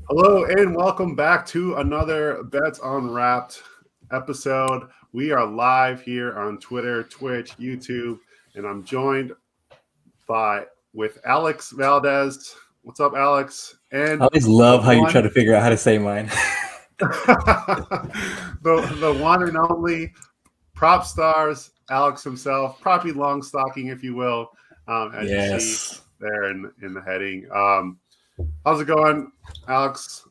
Hello and welcome back to another Bets Unwrapped episode. We are live here on Twitter, Twitch, YouTube, and I'm joined with Alex Valdez. What's up, Alex? And I always love how you try to figure out how to say mine. the one and only Prop Starz, Alex himself, Proppy Longstocking, if you will, as you see there in the heading. How's it going, Alex?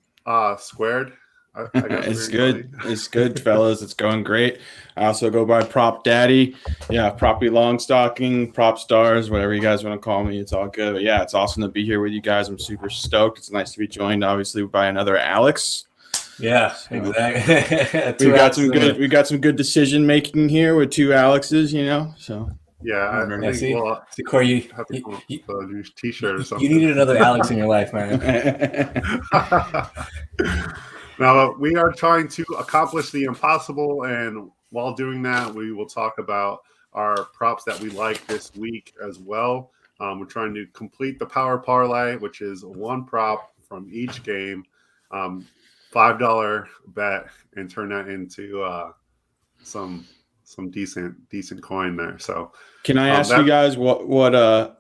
Squared? I guess it's good. It's good, fellas. It's going great. I also go by Prop Daddy. Yeah, Proppy Longstocking, Prop Starz, whatever you guys want to call me. It's all good. But yeah, it's awesome to be here with you guys. I'm super stoked. It's nice to be joined, obviously, by another Alex. Yeah, exactly. We got some good decision making here with two Alexes, So yeah, I think see, Corey, you have to come up with a new T-shirt or something. You needed another Alex in your life, man. Now, we are trying to accomplish the impossible, and while doing that, we will talk about our props that we like this week as well. We're trying to complete the Power Parlay, which is one prop from each game, $5 bet, and turn that into some decent coin there. So, can I ask you guys what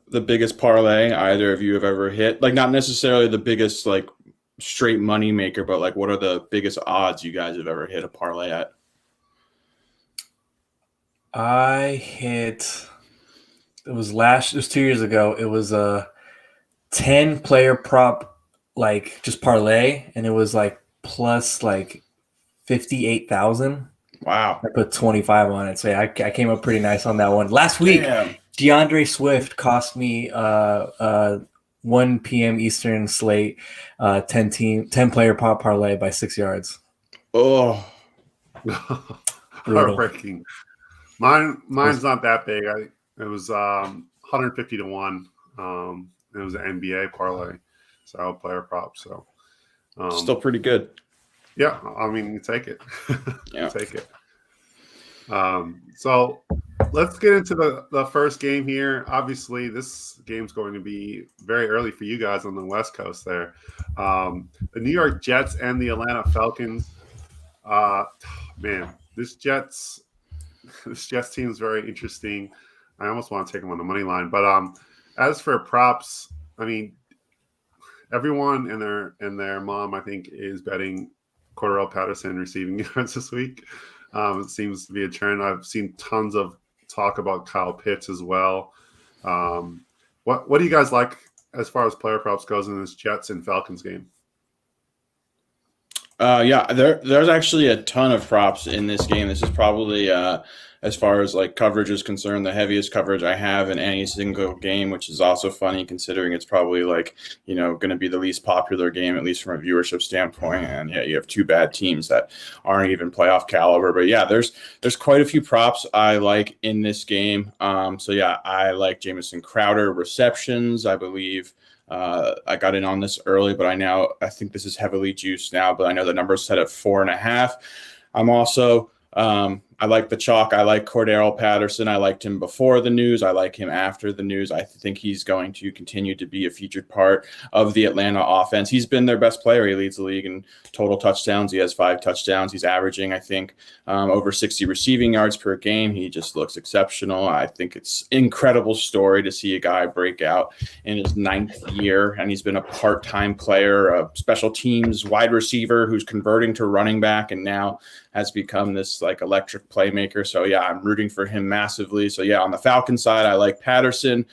the biggest parlay either of you have ever hit? Like, not necessarily the biggest like straight money maker, but like what are the biggest odds you guys have ever hit a parlay at? It was 2 years ago. It was a 10 player prop, like just parlay, and it was like plus like 58,000. Wow. I put 25 on it. So yeah, I came up pretty nice on that one. Last week, Deandre Swift cost me 1 p.m. Eastern slate, 10 player pop parlay by 6 yards. Oh, heartbreaking. Mine's not that big. It was 150 to 1. It was an NBA parlay, so player prop. So still pretty good. Yeah, I mean, you take it. Yeah. Take it. So let's get into the first game here. Obviously, this game's going to be very early for you guys on the West Coast there. The New York Jets and the Atlanta Falcons. Man, this Jets team is very interesting. I almost want to take them on the money line. But as for props, I mean, everyone and their mom, I think, is betting Cornell Patterson receiving yards this week. It seems to be a trend. I've seen tons of talk about Kyle Pitts as well. What do you guys like as far as player props goes in this Jets and Falcons game? There's actually a ton of props in this game. This is probably as far as like coverage is concerned, the heaviest coverage I have in any single game, which is also funny considering it's probably like, going to be the least popular game, at least from a viewership standpoint. And yeah, you have two bad teams that aren't even playoff caliber. But yeah, there's quite a few props I like in this game. So yeah, I like Jamison Crowder receptions, I believe. I got in on this early, but I think this is heavily juiced now, but I know the number's set at 4.5. I'm also, I like the chalk. I like Cornell Patterson. I liked him before the news. I like him after the news. I think he's going to continue to be a featured part of the Atlanta offense. He's been their best player. He leads the league in total touchdowns. He has 5 touchdowns. He's averaging, I think, over 60 receiving yards per game. He just looks exceptional. I think it's an incredible story to see a guy break out in his 9th year, and he's been a part-time player, a special teams wide receiver who's converting to running back and now has become this like electric playmaker. So yeah, I'm rooting for him massively. So yeah, on the Falcons side, I like Patterson.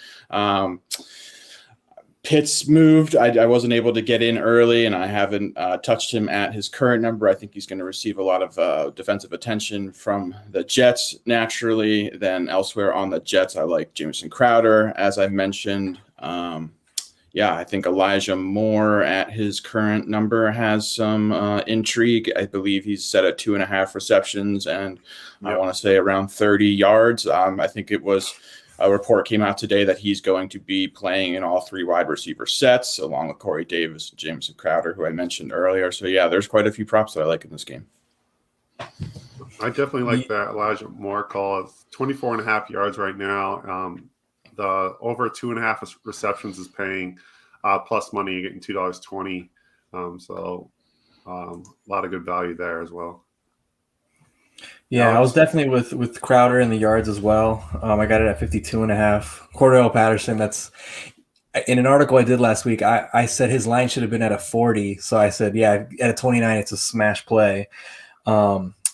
Pitts moved. I wasn't able to get in early, and I haven't touched him at his current number. I think he's going to receive a lot of defensive attention from the Jets naturally. Then elsewhere on the Jets, I like Jamison Crowder, as I mentioned. I think Elijah Moore at his current number has some intrigue. I believe he's set at 2.5 receptions and I want to say around 30 yards. I think it was a report came out today that he's going to be playing in all 3 wide receiver sets along with Corey Davis and Jamison Crowder, who I mentioned earlier. So yeah, there's quite a few props that I like in this game. I definitely like that Elijah Moore call. It's 24.5 yards right now. The over 2.5 receptions is paying plus money. You're getting $2.20 So a lot of good value there as well. Yeah, I was definitely with Crowder in the yards as well. I got it at 52.5. Cornell Patterson, that's in an article I did last week. I said his line should have been at a 40. So I said, yeah, at a 29, it's a smash play.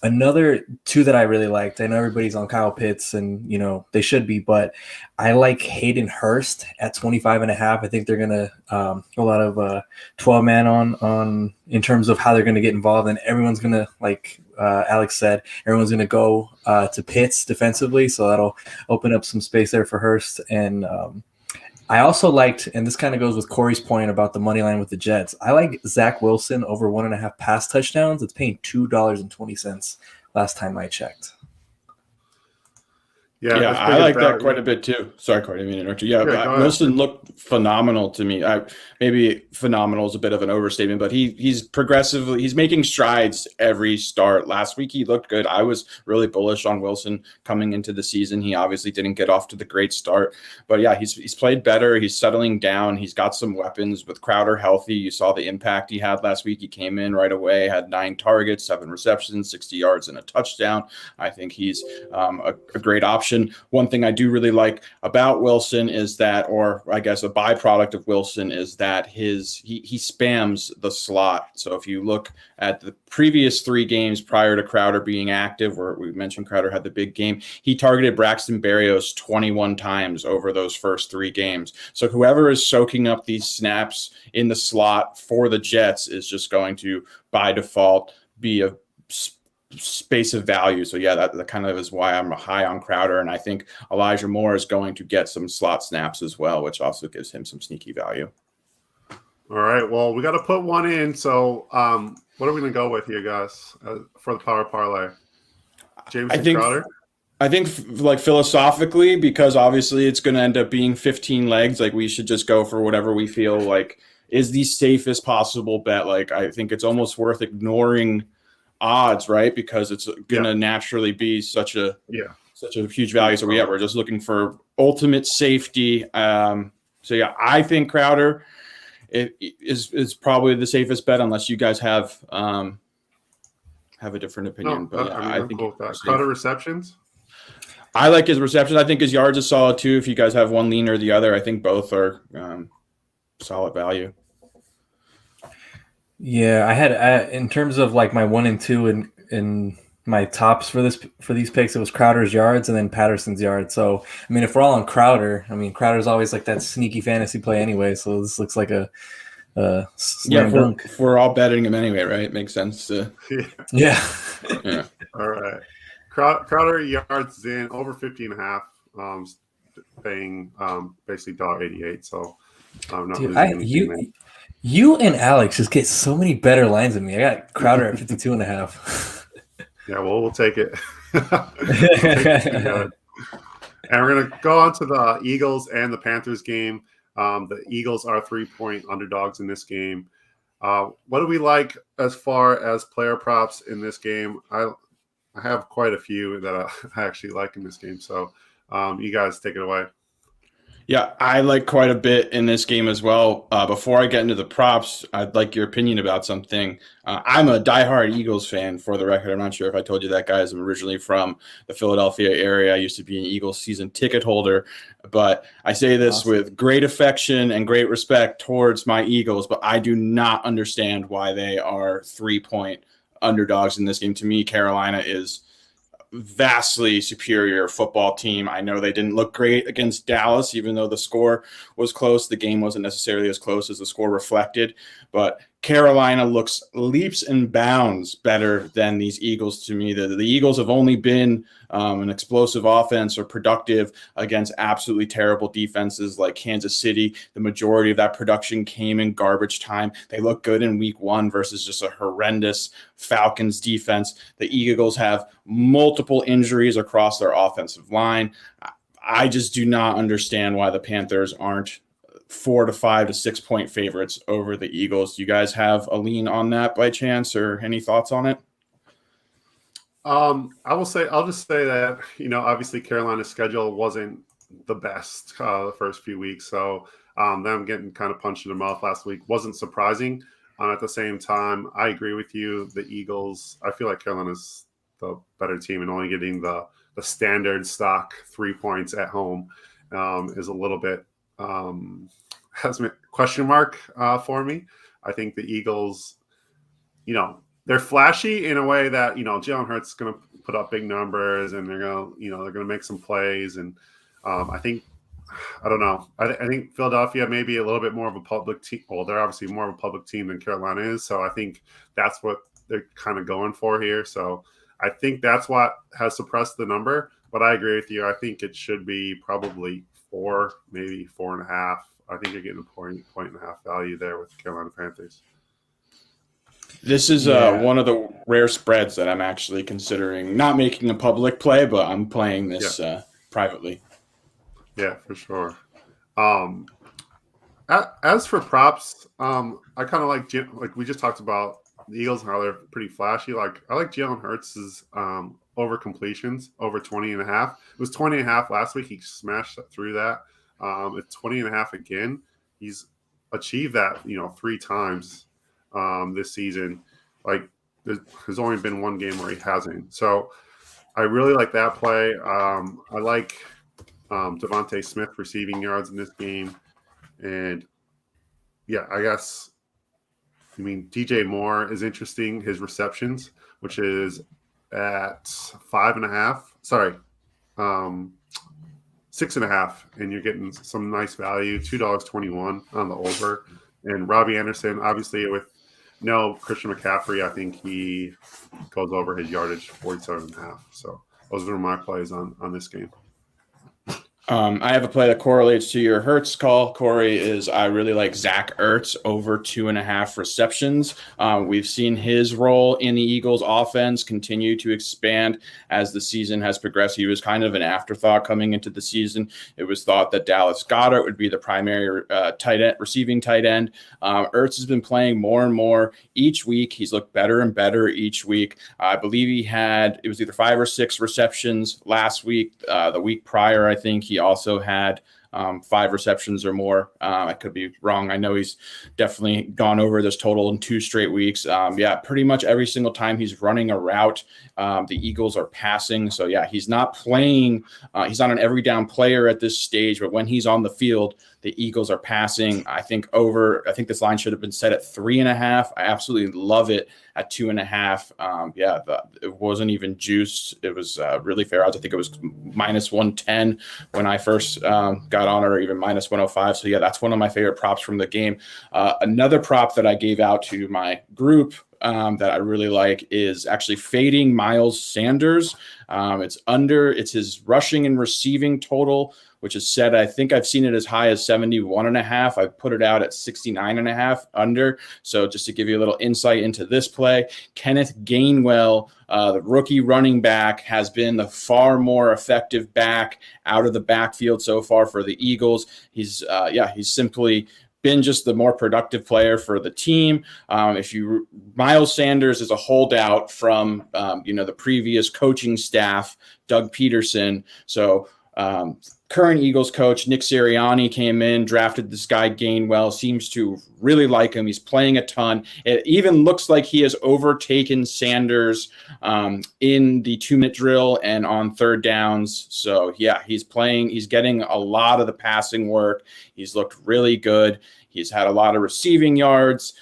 Another two that I really liked, I know everybody's on Kyle Pitts and, they should be, but I like Haydenhurst at 25.5. I think they're going to a lot of 12 man on in terms of how they're going to get involved, and everyone's going to, like Alex said, everyone's going to go to Pitts defensively. So that'll open up some space there for Hurst. And I also liked, and this kind of goes with Corey's point about the money line with the Jets, I like Zach Wilson over 1.5 pass touchdowns. It's paying $2.20 last time I checked. Yeah, I like that quite a bit too. Sorry, Corey, I didn't mean to interrupt you. Yeah, Wilson looked phenomenal to me. Maybe phenomenal is a bit of an overstatement, but he's making strides every start. Last week he looked good. I was really bullish on Wilson coming into the season. He obviously didn't get off to the great start, but yeah, he's played better. He's settling down. He's got some weapons with Crowder healthy. You saw the impact he had last week. He came in right away, had 9 targets, 7 receptions, 60 yards, and a touchdown. I think he's a great option. One thing I do really like about Wilson is that, or I guess a byproduct of Wilson, is that he spams the slot. So if you look at the previous 3 games prior to Crowder being active, where we mentioned Crowder had the big game, he targeted Braxton Berrios 21 times over those first 3 games. So whoever is soaking up these snaps in the slot for the Jets is just going to, by default, be a space of value. So yeah, that kind of is why I'm high on Crowder, and I think Elijah Moore is going to get some slot snaps as well, which also gives him some sneaky value. All right, well, we got to put one in. So what are we going to go with here, guys, for the power parlay? James and Crowder? I think like philosophically, because obviously it's going to end up being 15 legs, like we should just go for whatever we feel like is the safest possible bet. Like I think it's almost worth ignoring odds, right? Because it's going to naturally be such a huge value. So we're just looking for ultimate safety. So yeah, I think Crowder is probably the safest bet, unless you guys have a different opinion. But I think cool with that. Crowder receptions. I like his receptions. I think his yards is solid too. If you guys have one lean or the other, I think both are solid value. Yeah, I had in terms of like my 1 and 2 and my tops for these picks, it was Crowder's yards and then Patterson's yards. So I mean, if we're all on Crowder, I mean Crowder's always like that sneaky fantasy play anyway. So this looks like a slam dunk. If we're all betting him anyway, right? It makes sense to yeah. All right, Crowder yards in over 50.5, paying basically $1.88. So I'm not losing anything. You and Alex just get so many better lines than me. I got Crowder at 52.5. Yeah, well, we'll take it. And we're going to go on to the Eagles and the Panthers game. The Eagles are 3-point underdogs in this game. What do we like as far as player props in this game? I have quite a few that I actually like in this game. So you guys take it away. Yeah, I like quite a bit in this game as well. Before I get into the props, I'd like your opinion about something. I'm a diehard Eagles fan, for the record. I'm not sure if I told you that, guys. I'm originally from the Philadelphia area. I used to be an Eagles season ticket holder. But I say this with great affection and great respect towards my Eagles, but I do not understand why they are 3-point underdogs in this game. To me, Carolina is vastly superior football team. I know they didn't look great against Dallas, even though the score was close. The game wasn't necessarily as close as the score reflected, but Carolina looks leaps and bounds better than these Eagles to me. The Eagles have only been an explosive offense or productive against absolutely terrible defenses like Kansas City. The majority of that production came in garbage time. They look good in week 1 versus just a horrendous Falcons defense. The Eagles have multiple injuries across their offensive line. I just do not understand why the Panthers aren't 4 to 5 to 6 point favorites over the Eagles. Do you guys have a lean on that by chance, or any thoughts on it? I'll just say that, obviously Carolina's schedule wasn't the best the first few weeks. So them getting kind of punched in the mouth last week wasn't surprising. At the same time, I agree with you. The Eagles, I feel like Carolina's the better team, and only getting the standard stock 3 points at home is a little bit has a question mark for me. I think the Eagles, they're flashy in a way that, Jalen Hurts is going to put up big numbers, and they're going to make some plays. And I think, I don't know. I think Philadelphia may be a little bit more of a public team. Well, they're obviously more of a public team than Carolina is. So I think that's what they're kind of going for here. So I think that's what has suppressed the number. But I agree with you. I think it should be probably 4, maybe 4.5. I think you're getting a point and a half value there with the Carolina Panthers. This is one of the rare spreads that I'm actually considering not making a public play, but I'm playing this privately. Yeah, for sure. As for props, I kind of like we just talked about the Eagles and how they're pretty flashy. Like I like Jalen Hurts' over completions over 20.5. It was 20.5 last week. He smashed through that. It's 20.5 again. He's achieved that 3 times this season. Like there's only been one game where he hasn't. So I really like that play. I like Devontae Smith receiving yards in this game, and I guess DJ Moore is interesting. His receptions, which is at 5.5. Sorry, 6.5, and you're getting some nice value. $2.21 on the over. And Robbie Anderson, obviously, with no Christian McCaffrey, I think he goes over his yardage 47.5. So those are my plays on this game. I have a play that correlates to your Hertz call, Corey, I really like Zack Ertz over 2.5 receptions. We've seen his role in the Eagles offense continue to expand as the season has progressed. He was kind of an afterthought coming into the season. It was thought that Dallas Goedert would be the primary receiving tight end. Ertz has been playing more and more each week. He's looked better and better each week. I believe it was either 5 or 6 receptions last week. The week prior, I think he also had 5 receptions or more. I could be wrong. I know he's definitely gone over this total in 2 straight weeks. Pretty much every single time he's running a route, the Eagles are passing. So he's not playing. He's not an every down player at this stage, but when he's on the field, the Eagles are passing. I think this line should have been set at 3.5. I absolutely love it at 2.5. It wasn't even juiced. It was really fair odds. I think it was -110 when I first got on, or even -105. So that's one of my favorite props from the game. Another prop that I gave out to my group that I really like is actually fading Miles Sanders. It's his rushing and receiving total, which is set. I think I've seen it as high as 71.5. I put it out at 69.5 under. So just to give you a little insight into this play, Kenneth Gainwell, the rookie running back, has been the far more effective back out of the backfield so far for the Eagles. He's simply been just the more productive player for the team. Miles Sanders is a holdout from the previous coaching staff, Doug Peterson. So current Eagles coach Nick Sirianni came in, drafted this guy Gainwell, seems to really like him. He's playing a ton. It even looks like he has overtaken Sanders in the 2-minute drill and on third downs. So he's playing. He's getting a lot of the passing work. He's looked really good. He's had a lot of receiving yards.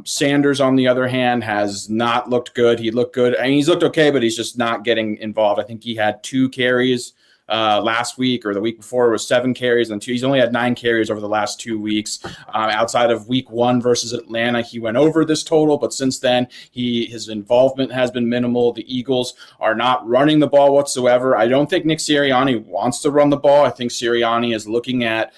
Sanders, on the other hand, has not looked good. He looked good. I mean, he's looked okay, but he's just not getting involved. I think he had 2 carries last week, or the week before was 7 carries, and 2. He's only had 9 carries over the last 2 weeks. Outside of week 1 versus Atlanta, he went over this total, but since then, his involvement has been minimal. The Eagles are not running the ball whatsoever. I don't think Nick Sirianni wants to run the ball. I think Sirianni is looking at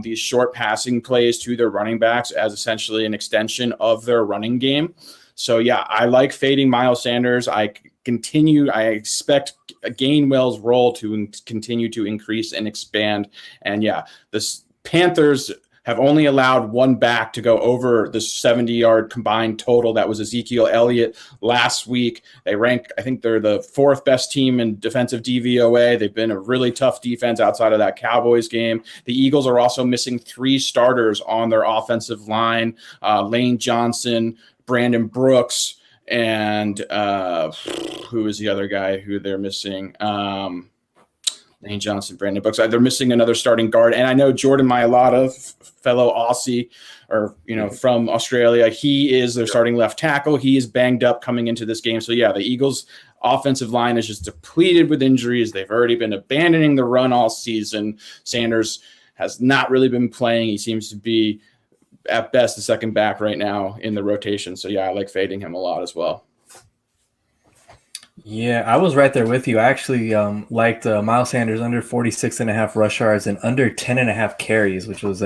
these short passing plays to their running backs as essentially an extension of their running game. So, I like fading Miles Sanders. I expect Gainwell's role to continue to increase and expand. And this Panthers have only allowed one back to go over the 70-yard combined total. That was Ezekiel Elliott last week. They rank, I think they're the 4th best team in defensive DVOA. They've been a really tough defense outside of that Cowboys game. The Eagles are also missing 3 starters on their offensive line, Lane Johnson, Brandon Brooks, and who is the other guy who they're missing? Lane Johnson, Brandon Brooks. They're missing another starting guard. And I know Jordan Mailata, fellow Aussie, or, from Australia, he is their starting left tackle. He is banged up coming into this game. So, yeah, the Eagles' offensive line is just depleted with injuries. They've already been abandoning the run all season. Sanders has not really been playing. He seems to be, at best, the second back right now in the rotation. So, yeah, I like fading him a lot as well. Yeah, I was right there with you. I actually liked Miles Sanders under 46.5 rush yards and under 10.5 carries, which was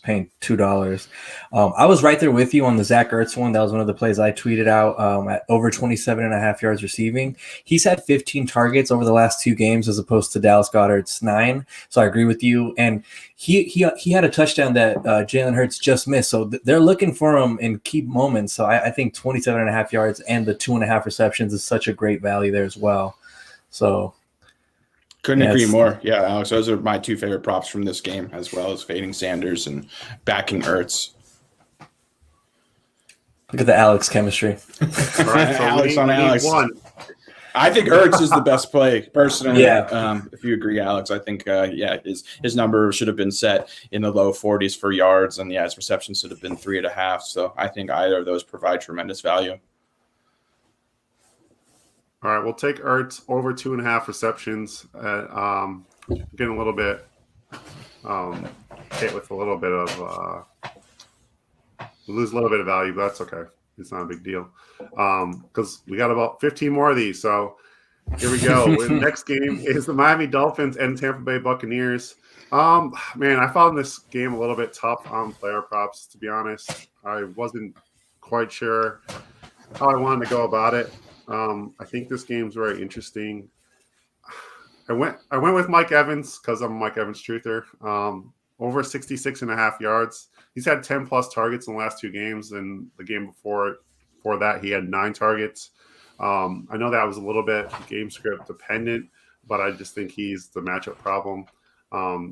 paying $2. I was right there with you on the Zack Ertz one. That was one of the plays I tweeted out at over 27.5 yards receiving. He's had 15 targets over the last 2 games as opposed to Dallas Goedert's 9. So I agree with you. And he had a touchdown that Jalen Hurts just missed. So they're looking for him in key moments. So I think 27.5 yards and the 2.5 receptions is such a great value there as well. So couldn't agree more. Yeah, Alex, those are my 2 favorite props from this game, as well as fading Sanders and backing Ertz. Look at the Alex chemistry. All right, so Alex on Alex. One. I think Ertz is the best play, personally. Yeah. If you agree, Alex, I think, his number should have been set in the low 40s for yards, and, his receptions should have been 3.5. So I think either of those provide tremendous value. All right, we'll take Ertz over 2.5 receptions. Getting a little bit hit with a little bit of we lose a little bit of value, but that's okay. It's not a big deal because we got about 15 more of these. So here we go. The next game is the Miami Dolphins and Tampa Bay Buccaneers. Man, I found this game a little bit tough on player props, to be honest. I wasn't quite sure how I wanted to go about it. I think this game's very interesting. I went with Mike Evans because I'm a Mike Evans truther. Over 66.5 yards. He's had 10 plus targets in the last 2 games, and the game before that he had 9 targets. I know that was a little bit game script dependent, but I just think he's the matchup problem.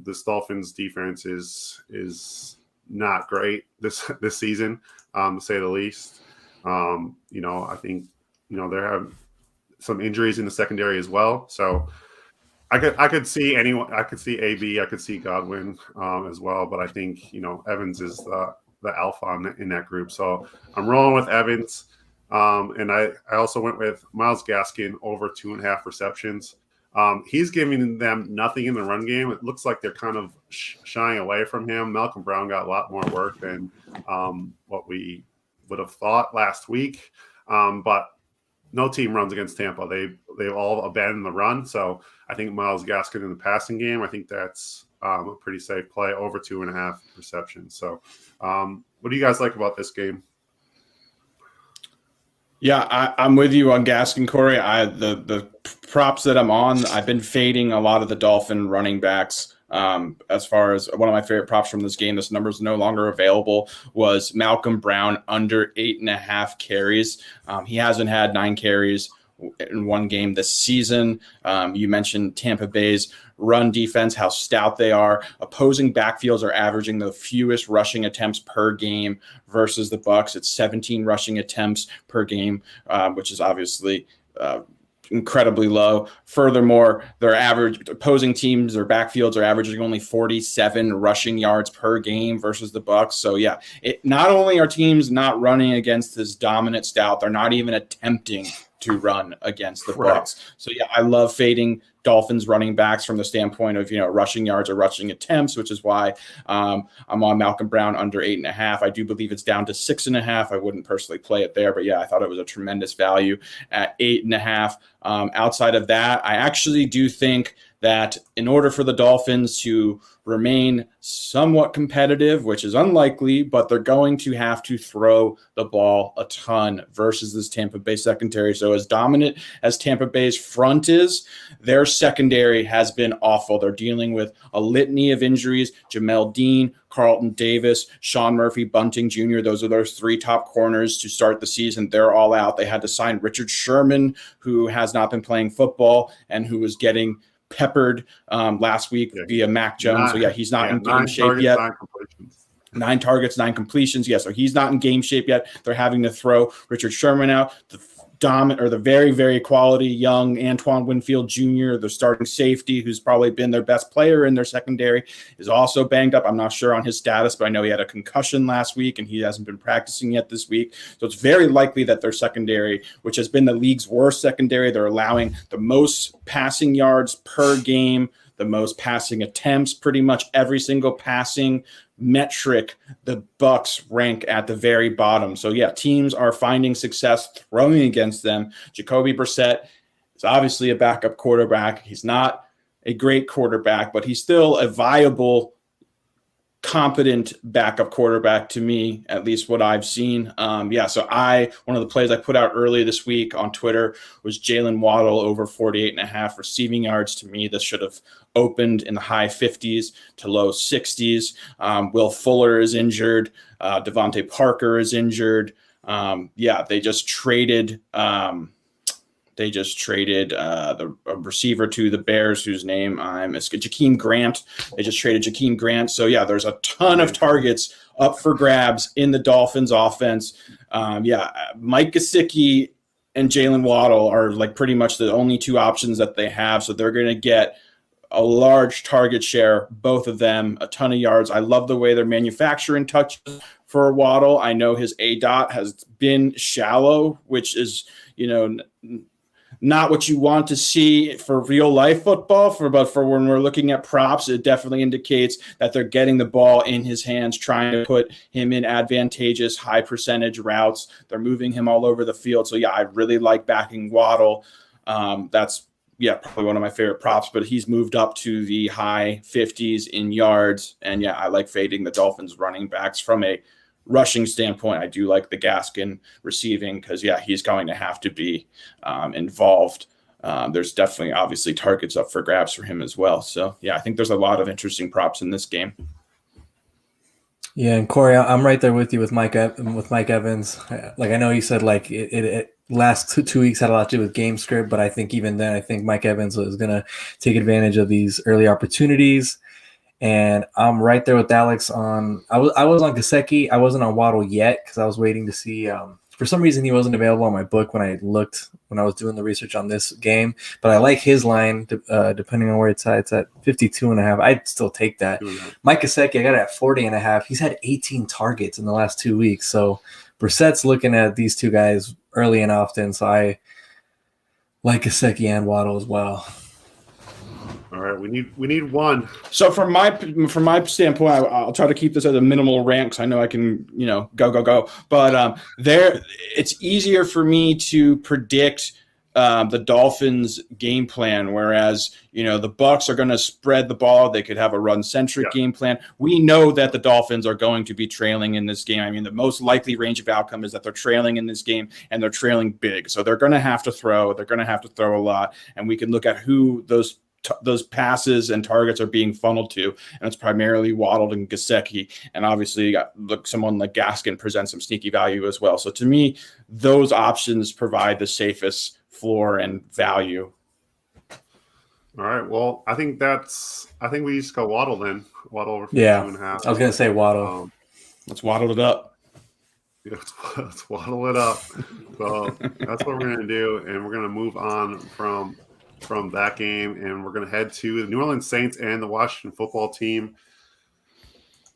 This Dolphins defense is not great this season, to say the least. I think there have some injuries in the secondary as well, so I could see anyone. I could see AB. I could see Godwin as well. But I think Evans is the alpha in that group. So I'm rolling with Evans. And I also went with Myles Gaskin over 2.5 receptions. He's giving them nothing in the run game. It looks like they're kind of shying away from him. Malcolm Brown got a lot more work than what we would have thought last week. But no team runs against Tampa. They've all abandoned the run. So I think Myles Gaskin in the passing game, I think that's a pretty safe play, over 2.5 receptions. So what do you guys like about this game? Yeah, I'm with you on Gaskin, Corey. The props that I'm on, I've been fading a lot of the Dolphin running backs. As far as one of my favorite props from this game, this number is no longer available, was Malcolm Brown under 8.5 carries. He hasn't had 9 carries in one game this season. You mentioned Tampa Bay's run defense, how stout they are. Opposing backfields are averaging the fewest rushing attempts per game versus the Bucs. It's 17 rushing attempts per game, which is obviously incredibly low. Furthermore, their average opposing teams or backfields are averaging only 47 rushing yards per game versus the Bucs. So yeah, not only are teams not running against this dominant stout, they're not even attempting to run against the Bucs. So yeah, I love fading Dolphins running backs from the standpoint of rushing yards or rushing attempts, which is why I'm on Malcolm Brown under 8.5. I do believe it's down to 6.5. I wouldn't personally play it there, but yeah, I thought it was a tremendous value at 8.5. Outside of that, I actually do think that in order for the Dolphins to remain somewhat competitive, which is unlikely, but they're going to have to throw the ball a ton versus this Tampa Bay secondary. So as dominant as Tampa Bay's front is, their secondary has been awful. They're dealing with a litany of injuries. Jamel Dean, Carlton Davis, Sean Murphy, Bunting Jr., those are those three top corners to start the season. They're all out. They had to sign Richard Sherman, who has not been playing football and who was getting peppered last week via Mac Jones. He's not in game shape yet. 9 targets, 9 completions. So he's not in game shape yet. They're having to throw Richard Sherman out. The very, very quality young Antoine Winfield Jr., the starting safety, who's probably been their best player in their secondary, is also banged up. I'm not sure on his status, but I know he had a concussion last week and he hasn't been practicing yet this week. So it's very likely that their secondary, which has been the league's worst secondary, they're allowing the most passing yards per game, the most passing attempts, pretty much every single passing metric, the Bucs rank at the very bottom. So teams are finding success throwing against them. Jacoby Brissette is obviously a backup quarterback. He's not a great quarterback, but he's still a viable, competent backup quarterback to me, at least what I've seen. So one of the plays I put out earlier this week on Twitter was Jaylen Waddle over 48.5 receiving yards. To me, this should have opened in the high 50s to low 60s. Will Fuller is injured. Devontae Parker is injured. They just traded the receiver to the Bears, whose name I'm Jakeem Grant. They just traded Jakeem Grant. So there's a ton of targets up for grabs in the Dolphins offense. Mike Gesicki and Jaylen Waddle are like pretty much the only two options that they have. So they're going to get a large target share, both of them, a ton of yards. I love the way they're manufacturing touches for Waddle. I know his ADOT has been shallow, which is, not what you want to see for real life football, but for when we're looking at props, it definitely indicates that they're getting the ball in his hands, trying to put him in advantageous high percentage routes. They're moving him all over the field. So I really like backing Waddle. That's probably one of my favorite props, but he's moved up to the high 50s in yards. And I like fading the Dolphins running backs from a rushing standpoint. I do like the Gaskin receiving because, he's going to have to be involved. There's definitely obviously targets up for grabs for him as well. So, I think there's a lot of interesting props in this game. Yeah, and Corey, I'm right there with you with Mike Evans. Like I know you said it last 2 weeks had a lot to do with game script, but I think even then, I think Mike Evans is going to take advantage of these early opportunities. And I'm right there with Alex on. I was on Gesicki. I wasn't on Waddle yet because I was waiting to see. For some reason, he wasn't available on my book when I was doing the research on this game. But I like his line, depending on where it's at. It's at 52.5. I'd still take that. Mike Gesicki, I got it at 40.5. He's had 18 targets in the last 2 weeks. So Brissett's looking at these two guys early and often. So I like Gesicki and Waddle as well. All right, we need one. So from my standpoint, I'll try to keep this at a minimal rant because I know I can go. But it's easier for me to predict the Dolphins' game plan, whereas the Bucs are going to spread the ball. They could have a run-centric game plan. We know that the Dolphins are going to be trailing in this game. I mean, the most likely range of outcome is that they're trailing in this game, and they're trailing big. So they're going to have to throw. They're going to have to throw a lot, and we can look at who those passes and targets are being funneled to, and it's primarily Waddle and Gesicki, and obviously someone like Gaskin presents some sneaky value as well. So to me, those options provide the safest floor and value. All right, well, I think we just go Waddle then. Waddle over 52.5. I was gonna say Waddle. Let's waddle it up. Let's waddle it up. So that's what we're gonna do, and we're gonna move on from that game, and we're going to head to the New Orleans Saints and the Washington football team.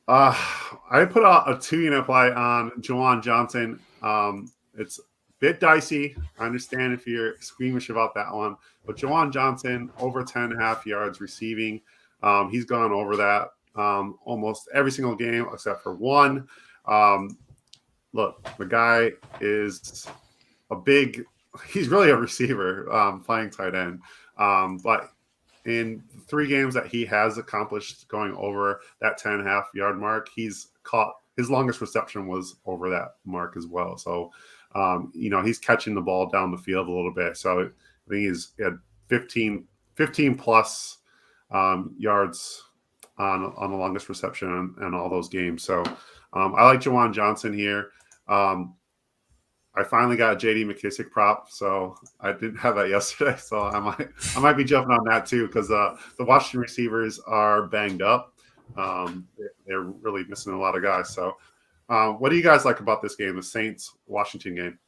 I put out a 2-unit play on Juwan Johnson. It's a bit dicey. I understand if you're squeamish about that one, but Juwan Johnson over 10.5 yards receiving. He's gone over that almost every single game except for one. Look, the guy is he's really a receiver playing tight end. But in 3 games that he has accomplished going over that 10.5-yard mark, he's caught his longest reception was over that mark as well. So, he's catching the ball down the field a little bit. So I think he had 15 plus yards on the longest reception in all those games. So I like Juwan Johnson here. I finally got a J.D. McKissick prop, so I didn't have that yesterday. So I might be jumping on that too, because the Washington receivers are banged up. They're really missing a lot of guys. So what do you guys like about this game, the Saints-Washington game?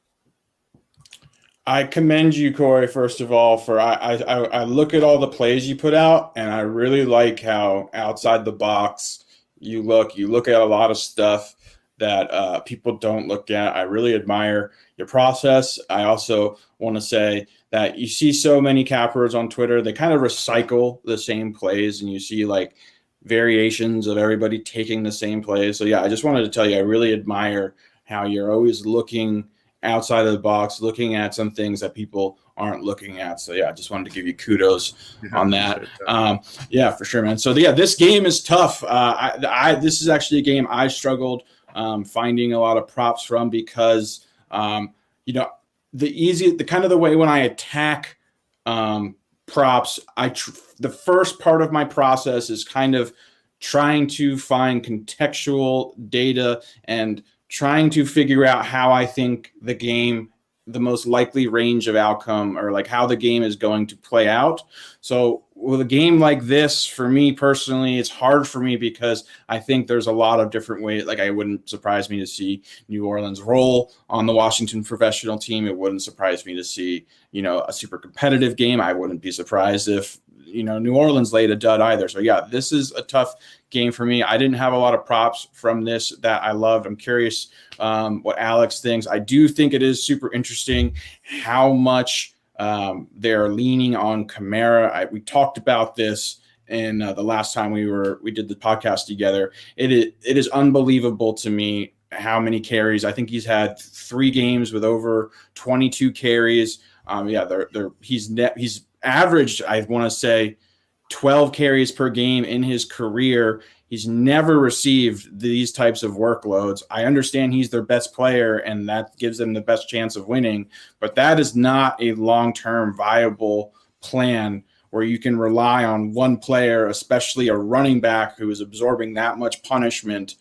I commend you, Corey, first of all, for I look at all the plays you put out, and I really like how outside the box you look. You look at a lot of stuff that people don't look at. I really admire your process. I also want to say that you see so many cappers on Twitter, they kind of recycle the same plays, and you see like variations of everybody taking the same plays. So yeah, I just wanted to tell you, I really admire how you're always looking outside of the box, looking at some things that people aren't looking at. So yeah, I just wanted to give you kudos on that. Yeah, for sure, man. So yeah, this game is tough. This is actually a game I struggled finding a lot of props from, because the way when I attack props, the first part of my process is kind of trying to find contextual data and trying to figure out how I think the most likely range of outcome, or like how the game is going to play out. So with a game like this, for me personally, it's hard for me because I think there's a lot of different ways. Like, it wouldn't surprise me to see New Orleans roll on the Washington professional team. It wouldn't surprise me to see, a super competitive game. I wouldn't be surprised if, New Orleans laid a dud either. So yeah, this is a tough game for me. I didn't have a lot of props from this that I loved. I'm curious what Alex thinks. I do think it is super interesting how much they're leaning on Kamara. We talked about this in the last time we did the podcast together. It is unbelievable to me how many carries. I think he's had 3 games with over 22 carries. He's averaged, I want to say, 12 carries per game in his career. He's never received these types of workloads. I understand he's their best player, and that gives them the best chance of winning, but that is not a long-term viable plan where you can rely on one player, especially a running back who is absorbing that much punishment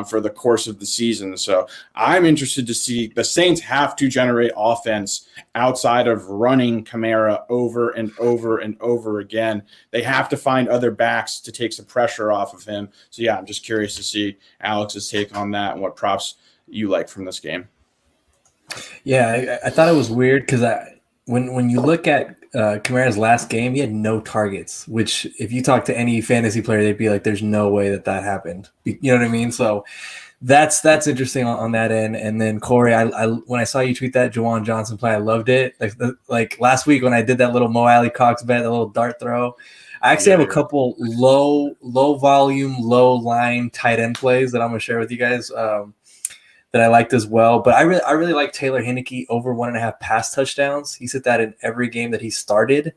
for the course of the season. So I'm interested to see the Saints have to generate offense outside of running Kamara over and over and over again. They have to find other backs to take some pressure off of him. So yeah, I'm just curious to see Alex's take on that and what props you like from this game. Yeah, I thought it was weird because when you look at Kamara's last game, he had no targets, which if you talk to any fantasy player, they'd be like, there's no way that happened. You know what I mean? So that's interesting on that end. And then Corey, I when I saw you tweet that Juwan Johnson play, I loved it. Like last week when I did that little Mo Alley Cox bet, the little dart throw, I actually have a couple low volume, low line tight end plays that I'm gonna share with you guys. That I liked as well, but I really like Taylor Heinicke over 1.5 pass touchdowns. He's hit that in every game that he started.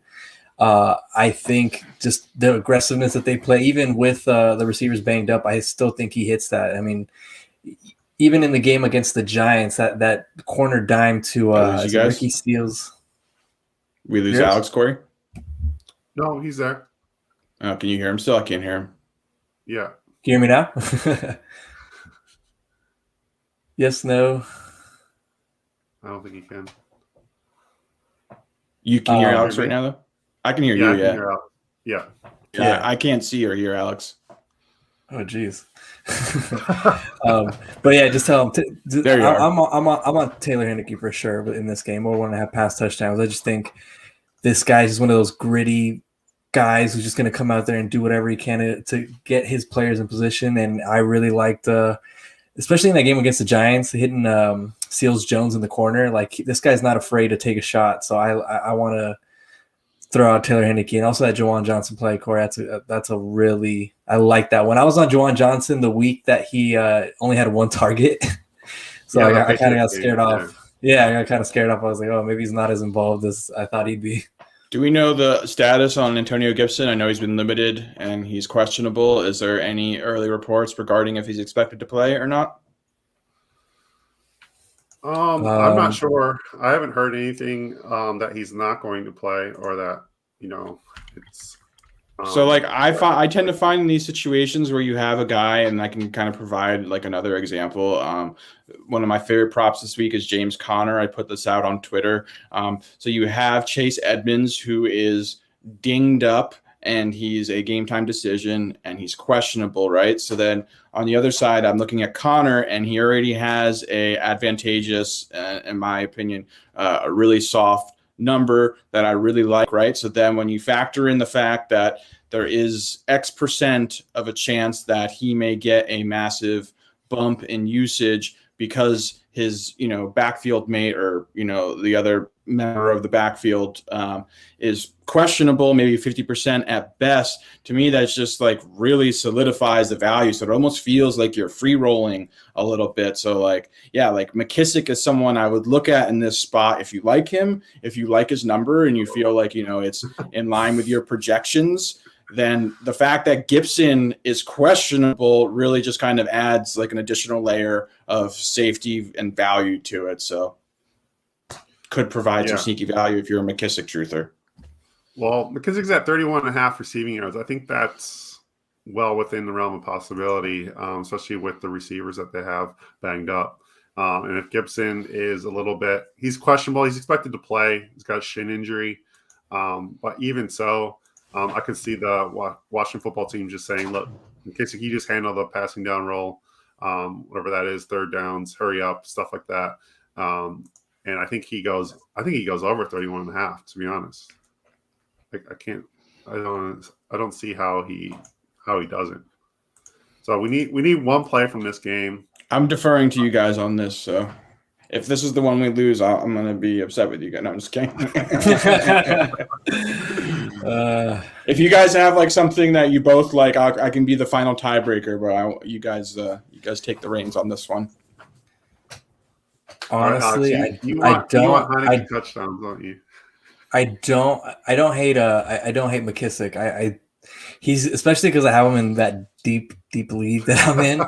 I think just the aggressiveness that they play, even with the receivers banged up, I still think he hits that. I mean, even in the game against the Giants, that corner dime to Ricky Steals. We lose Alex, Corey? No, he's there. Oh, can you hear him still? I can't hear him. Yeah. Can you hear me now? Yes, no. I don't think you can. You can hear Alex right now, though? I can hear you, yeah. Yeah, I can't see or hear Alex. Oh, geez. But yeah, just tell him. There you are. I'm on Taylor Heinicke for sure, but in this game, or 1.5 pass touchdowns. I just think this guy's just one of those gritty guys who's just going to come out there and do whatever he can to get his players in position. And I really liked especially in that game against the Giants, hitting Seals Jones in the corner. Like, this guy's not afraid to take a shot. So I want to throw out Taylor Heinicke, and also that Juwan Johnson play, Corey. That's a really – I like that one. I was on Juwan Johnson the week that he only had 1 target. So yeah, I kind of got scared off. Yeah, I got kind of scared off. I was like, oh, maybe he's not as involved as I thought he'd be. Do we know the status on Antonio Gibson? I know he's been limited and he's questionable. Is there any early reports regarding if he's expected to play or not? I'm not sure. I haven't heard anything that he's not going to play or that, it's. So like I tend to find in these situations where you have a guy, and I can kind of provide like another example. One of my favorite props this week is James Conner. I put this out on Twitter. So you have Chase Edmonds, who is dinged up and he's a game time decision and he's questionable, right? So then on the other side, I'm looking at Conner, and he already has a advantageous, in my opinion, a really soft number that I really like, right? So then when you factor in the fact that there is X% of a chance that he may get a massive bump in usage because his, backfield mate or, the other member of the backfield is questionable, maybe 50% at best. To me, that's just like really solidifies the value. So it almost feels like you're free rolling a little bit. So like McKissick is someone I would look at in this spot. If you like him, if you like his number and you feel like, it's in line with your projections, then the fact that Gibson is questionable really just kind of adds like an additional layer of safety and value to it. So could provide some sneaky value if you're a McKissick truther. Well, McKissick's at 31.5 receiving yards. I think that's well within the realm of possibility, especially with the receivers that they have banged up. And if Gibson is a little bit, he's questionable. He's expected to play. He's got a shin injury. But even so, I could see the Washington football team just saying, look, McKissick, you just handle the passing down role, whatever that is, third downs, hurry up, stuff like that. And I think he goes over 31.5, to be honest. I don't see how he doesn't. So we need one play from this game. I'm deferring to you guys on this. So if this is the one we lose, I'm going to be upset with you guys. No, I'm just kidding. If you guys have like something that you both like, I can be the final tiebreaker, but you guys take the reins on this one. Honestly, I don't touchdowns, don't you? I don't hate McKissick. He's especially because I have him in that deep league that I'm in.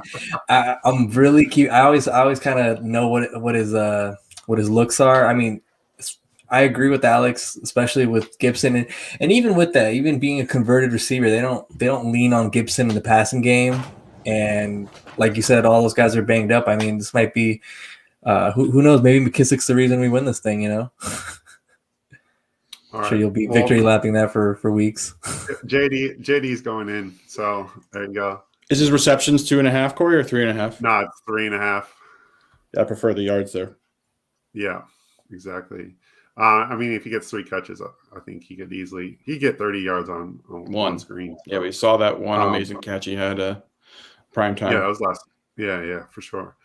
I'm really cute. I always kind of know what his looks are. I mean, I agree with Alex, especially with Gibson, and even with that, even being a converted receiver, they don't lean on Gibson in the passing game. And like you said, all those guys are banged up. I mean, this might be who knows? Maybe McKissick's the reason we win this thing. All right. Sure, you'll be victory lapping that for weeks. JD's going in, so there you go. Is his receptions 2.5, Corey, or 3.5? No, it's 3.5. Yeah, I prefer the yards there. Yeah, exactly. I mean, if he gets 3 catches, I think he could get 30 yards on one screen. Yeah, we saw that one amazing catch he had prime time. Yeah, that was last. Yeah, for sure.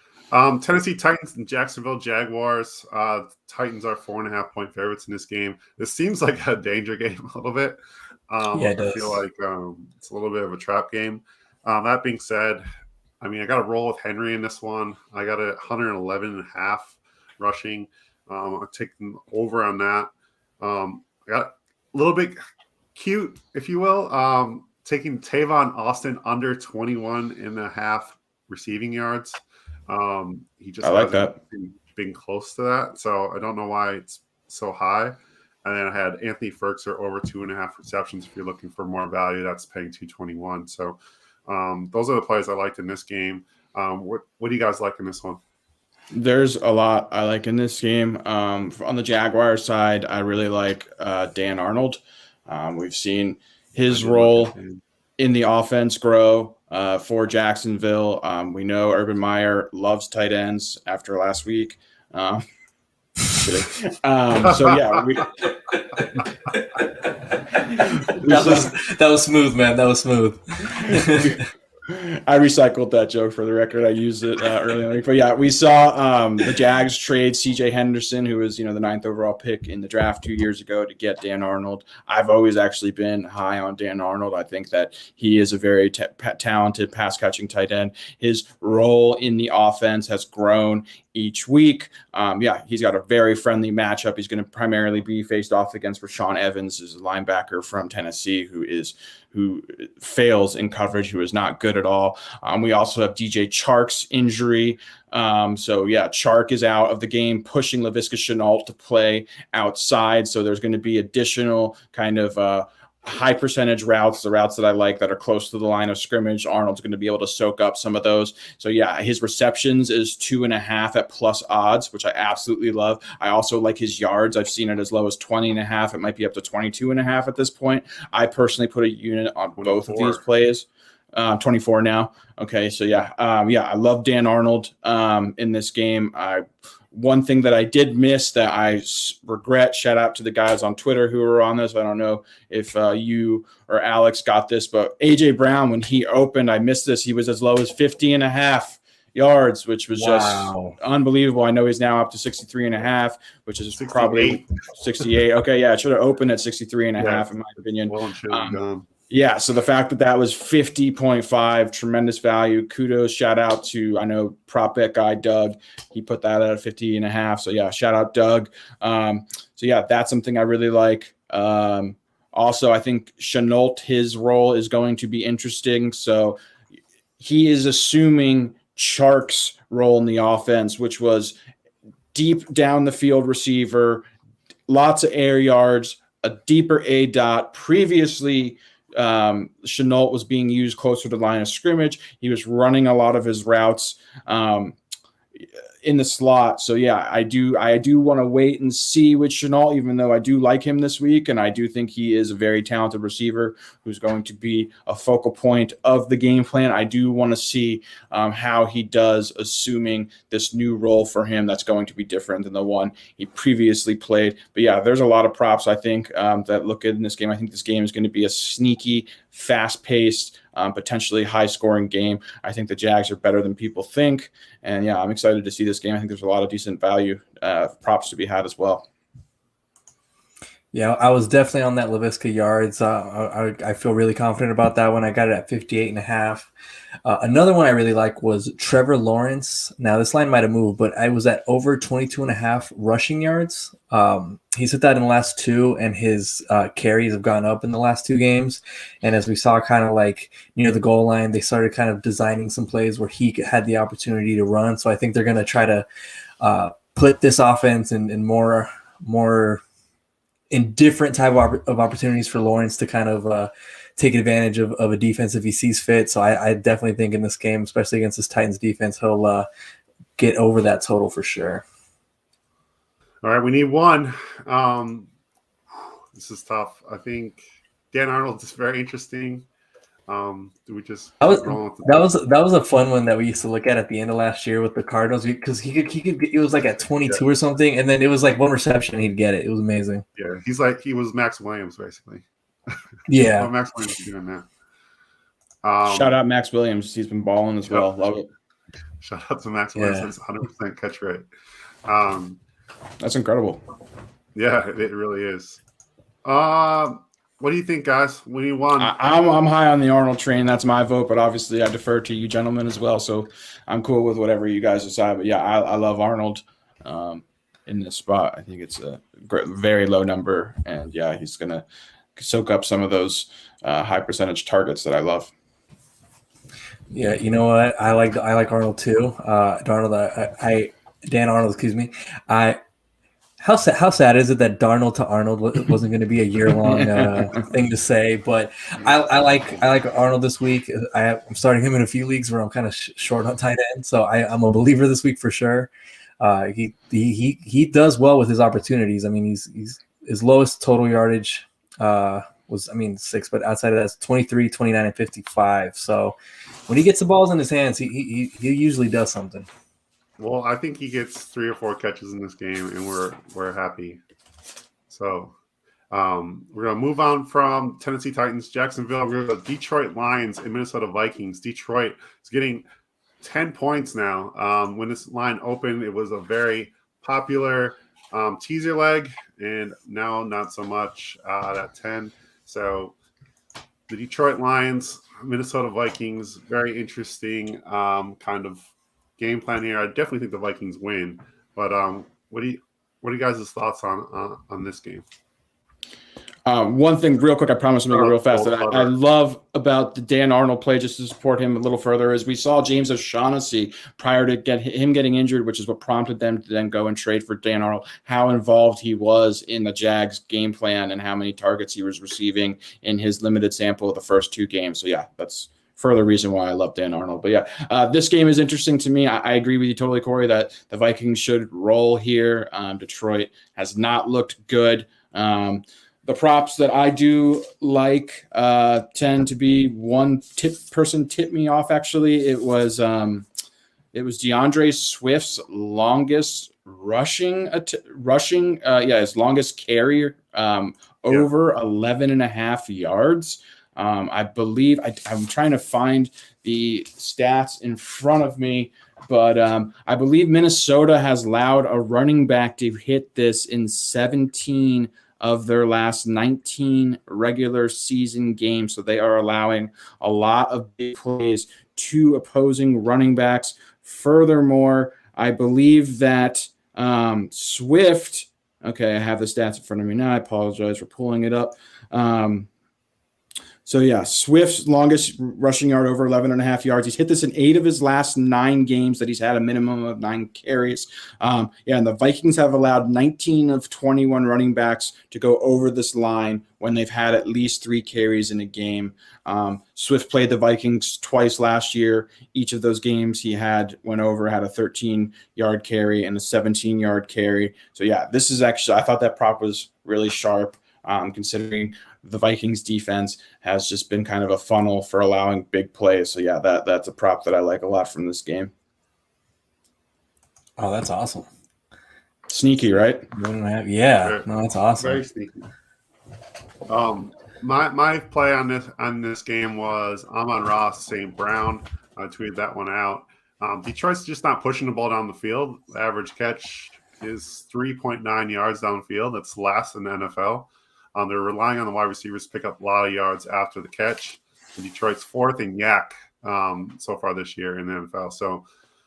Tennessee Titans and Jacksonville Jaguars. Titans are 4.5-point favorites in this game. This seems like a danger game a little bit. It does. I feel like it's a little bit of a trap game. That being said, I mean, I got to roll with Henry in this one. I got a 111.5 rushing. I'm taking over on that. I got a little bit cute, if you will, taking Tavon Austin under 21.5 receiving yards. He just I like that. Been close to that, so I don't know why it's so high. And then I had Anthony Ferkser over 2.5 receptions. If you're looking for more value, that's paying 221. So those are the plays I liked in this game. What do you guys like in this one? There's a lot I like in this game. On the Jaguars side, I really like Dan Arnold. We've seen his role in the offense grow for Jacksonville. We know Urban Meyer loves tight ends after last week. So yeah, that was smooth, man. That was smooth. I recycled that joke for the record. I used it earlier in the week. But yeah, we saw the Jags trade C.J. Henderson, who was the 9th overall pick in the draft 2 years ago, to get Dan Arnold. I've always actually been high on Dan Arnold. I think that he is a very talented pass-catching tight end. His role in the offense has grown each week. He's got a very friendly matchup. He's going to primarily be faced off against Rashaan Evans, who's a linebacker from Tennessee, who fails in coverage, who is not good at all. We also have DJ Charks injury. Chark is out of the game, pushing Laviska Shenault to play outside. So there's going to be additional kind of high percentage routes, the routes that I like that are close to the line of scrimmage. Arnold's going to be able to soak up some of those. So his receptions is 2.5 at plus odds, which I absolutely love. I also like his yards. I've seen it as low as 20.5. It might be up to 22.5 at this point. I personally put a unit on both of these plays. 24 now. Okay. So I love Dan Arnold in this game. One thing that I did miss that I regret, shout out to the guys on Twitter who were on this. I don't know if you or Alex got this, but A.J. Brown, when he opened, I missed this. He was as low as 50.5 yards, which was just unbelievable. I know he's now up to 63.5, which is 68. Probably 68. Okay, it should have opened at 63.5 in my opinion. So the fact that was 50.5, tremendous value. Kudos, shout out to, I know, prop bet guy Doug. He put that at 50.5. So shout out Doug. That's something I really like. Also, I think Shenault, his role is going to be interesting. So he is assuming Chark's role in the offense, which was deep down the field receiver, lots of air yards, a deeper A dot. Previously, Shenault was being used closer to the line of scrimmage. He was running a lot of his routes in the slot. So I do want to wait and see with Shenault, even though I do like him this week, and I do think he is a very talented receiver who's going to be a focal point of the game plan. I do want to see how he does, assuming this new role for him that's going to be different than the one he previously played. But there's a lot of props I think that look good in this game. I think this game is going to be a sneaky, fast-paced, potentially high-scoring game. I think the Jags are better than people think, and I'm excited to see this game. I think there's a lot of decent value props to be had as well. Yeah, I was definitely on that Laviska yards. I feel really confident about that one. I got it at 58.5. Another one I really like was Trevor Lawrence. Now, this line might have moved, but I was at over 22.5 rushing yards. He's hit that in the last two, and his carries have gone up in the last two games. And as we saw kind of like near the goal line, they started kind of designing some plays where he had the opportunity to run. So I think they're going to try to put this offense in more in different type of opportunities for Lawrence to kind of take advantage of a defense if he sees fit. So I definitely think in this game, especially against this Titans defense, he'll get over that total for sure. All right, we need one. This is tough. I think Dan Arnold is very interesting. Do we just that was a fun one that we used to look at the end of last year with the Cardinals because he could it was like at 22 or something, and then it was like one reception he'd get it. It was amazing. Yeah, he was Max Williams basically. Yeah, what Max Williams is doing now. Shout out Max Williams. He's been balling as well. Love it. Shout out to Max Williams. 100% catch rate. That's incredible. Yeah, it really is. What do you think, guys? When you won, I'm high on the Arnold train. That's my vote, but obviously I defer to you gentlemen as well. So I'm cool with whatever you guys decide. But I love Arnold in this spot. I think it's a very low number, and he's gonna soak up some of those high percentage targets that I love. Yeah, you know what? I like Arnold too. Dan Arnold, excuse me. How sad is it that Darnold to Arnold wasn't going to be a year-long thing to say? But I like Arnold this week. I'm starting him in a few leagues where I'm kind of short on tight end, so I'm a believer this week for sure. He does well with his opportunities. I mean, he's his lowest total yardage was 6, but outside of that, it's 23, 29, and 55. So when he gets the balls in his hands, he usually does something. Well, I think he gets 3 or 4 catches in this game, and we're happy. So we're going to move on from Tennessee Titans, Jacksonville. We're going to go Detroit Lions and Minnesota Vikings. Detroit is getting 10 points now. When this line opened, it was a very popular teaser leg, and now not so much at 10. So the Detroit Lions, Minnesota Vikings, very interesting kind of game plan here. I definitely think the Vikings win. But what are you guys' thoughts on this game? One thing real quick, I promise to make it real fast, that I love about the Dan Arnold play, just to support him a little further, is we saw James O'Shaughnessy prior to him getting injured, which is what prompted them to then go and trade for Dan Arnold, how involved he was in the Jags game plan and how many targets he was receiving in his limited sample of the first 2 games. So, yeah, that's further reason why I love Dan Arnold. But, yeah, this game is interesting to me. I agree with you totally, Corey, that the Vikings should roll here. Detroit has not looked good. The props that I do like tend to be one person tipped me off. Actually, it was Deandre Swift's longest his longest carry over 11.5 yards. I believe I'm trying to find the stats in front of me, but I believe Minnesota has allowed a running back to hit this in 17 of their last 19 regular season games. So they are allowing a lot of big plays to opposing running backs. Furthermore, I believe that Swift, okay, I have the stats in front of me now. I apologize for pulling it up. So, yeah, Swift's longest rushing yard over 11.5 yards. He's hit this in 8 of his last 9 games that he's had a minimum of 9 carries. And the Vikings have allowed 19 of 21 running backs to go over this line when they've had at least 3 carries in a game. Swift played the Vikings twice last year. Each of those games he had a 13-yard carry and a 17-yard carry. So, yeah, this is actually – I thought that prop was really sharp, considering – the Vikings defense has just been kind of a funnel for allowing big plays. So, yeah, that's a prop that I like a lot from this game. Oh, that's awesome. Sneaky, right? Yeah. No, that's awesome. Very sneaky. My play on this game was Amon-Ra St. Brown. I tweeted that one out. Detroit's just not pushing the ball down the field. The average catch is 3.9 yards downfield. That's last in the NFL. They're relying on the wide receivers to pick up a lot of yards after the catch. And Detroit's 4th in yak so far this year in the NFL. So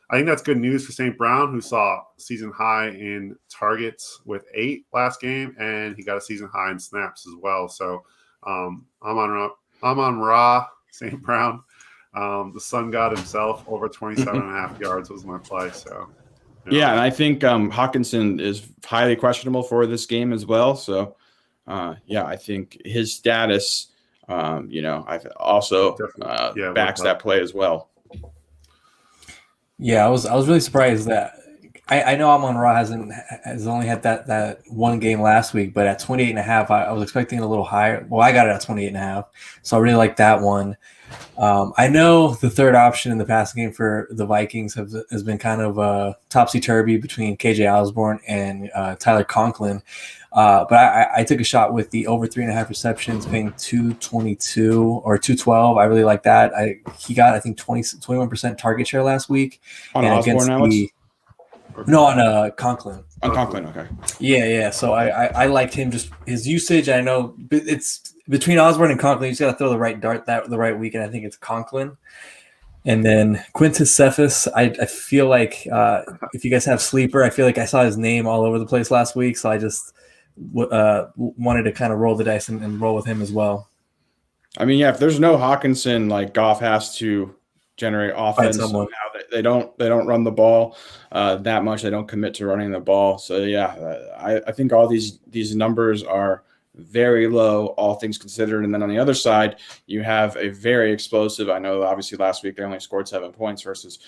I think that's good news for St. Brown, who saw season high in targets with 8 last game, and he got a season high in snaps as well. So Amon-Ra St. Brown, the sun god himself, over 27.5 yards was my play. So yeah, and I think Hawkinson is highly questionable for this game as well. So. I think his status, I also backs that play as well. Yeah, I was really surprised that I know Amon-Ra has only had that one game last week, but at 28.5, I was expecting it a little higher. Well, I got it at 28.5, so I really like that one. I know the third option in the passing game for the Vikings has been kind of topsy-turvy between KJ Osborne and Tyler Conklin. But I took a shot with the over 3.5 receptions, paying 222 or 212. I really like that. He got, I think, 21% target share last week. On Osborne, Alex? No, on Conklin. On Conklin, okay. Yeah. So I liked him, just his usage. I know it's between Osborne and Conklin. You just got to throw the right dart the right week, and I think it's Conklin. And then Quintus Cephas, I feel like if you guys have Sleeper, I feel like I saw his name all over the place last week, so I just wanted to kind of roll the dice and roll with him as well. I mean, yeah, if there's no Hawkinson, like Goff has to generate offense somehow. They don't run the ball that much. They don't commit to running the ball. So yeah, I think all these numbers are very low, all things considered. And then on the other side, you have a very explosive. I know obviously last week they only scored 7 points versus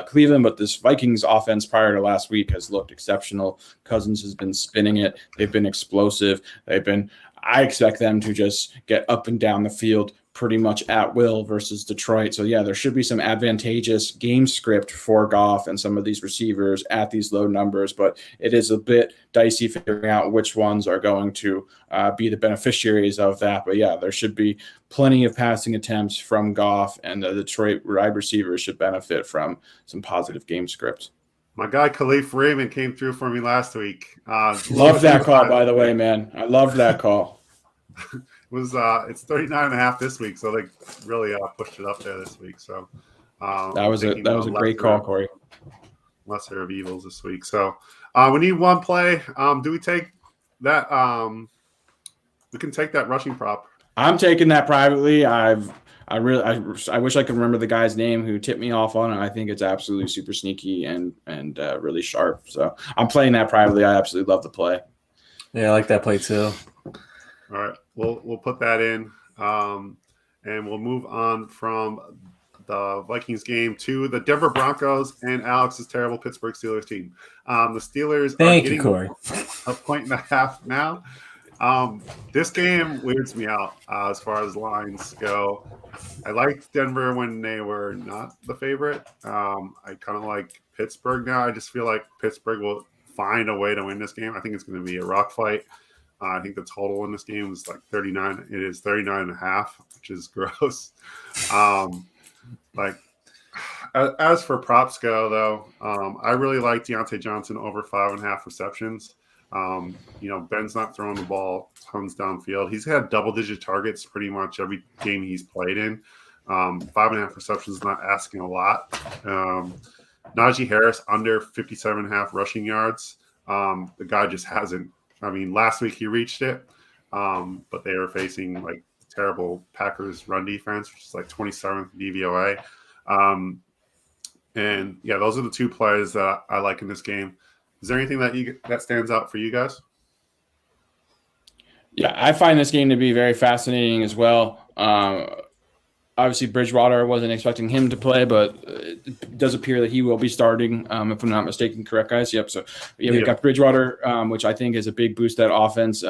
Cleveland, but this Vikings offense prior to last week has looked exceptional. Cousins has been spinning it. They've been explosive. I expect them to just get up and down the field pretty much at will versus Detroit. So yeah, there should be some advantageous game script for Goff and some of these receivers at these low numbers, but it is a bit dicey figuring out which ones are going to be the beneficiaries of that. But yeah, there should be plenty of passing attempts from Goff, and the Detroit wide receivers should benefit from some positive game script. My guy Khalif Raymond came through for me last week. Love that call, by the way, man. I love that call. It's 39.5 this week, so they really pushed it up there this week. So That was a great call, Corey. Lesser of evils this week. So we need one play. Do we take that? We can take that rushing prop. I'm taking that privately. I wish I could remember the guy's name who tipped me off on it. I think it's absolutely super sneaky and really sharp. So I'm playing that privately. I absolutely love the play. Yeah, I like that play too. All right, we'll put that in, and we'll move on from the Vikings game to the Denver Broncos and Alex's terrible Pittsburgh Steelers team. The Steelers are getting Corey. a 1.5 now. This game weirds me out as far as lines go. I liked Denver when they were not the favorite. I kind of like Pittsburgh now. I just feel like Pittsburgh will find a way to win this game. I think it's going to be a rock fight. I think the total in this game is like 39. It is 39.5, which is gross. As for props go, though, I really like Deontay Johnson over 5.5 receptions. Ben's not throwing the ball tons downfield. He's had double-digit targets pretty much every game he's played in. 5.5 receptions is not asking a lot. Najee Harris under 57.5 rushing yards. The guy just hasn't. I mean, last week he reached it, but they were facing like terrible Packers run defense, which is like 27th DVOA. And yeah, those are the two plays that I like in this game. Is there anything that stands out for you guys? Yeah, I find this game to be very fascinating as well. Obviously, Bridgewater, I wasn't expecting him to play, but it does appear that he will be starting, if I'm not mistaken. Correct, guys? Yep. So, we've got Bridgewater, which I think is a big boost to that offense.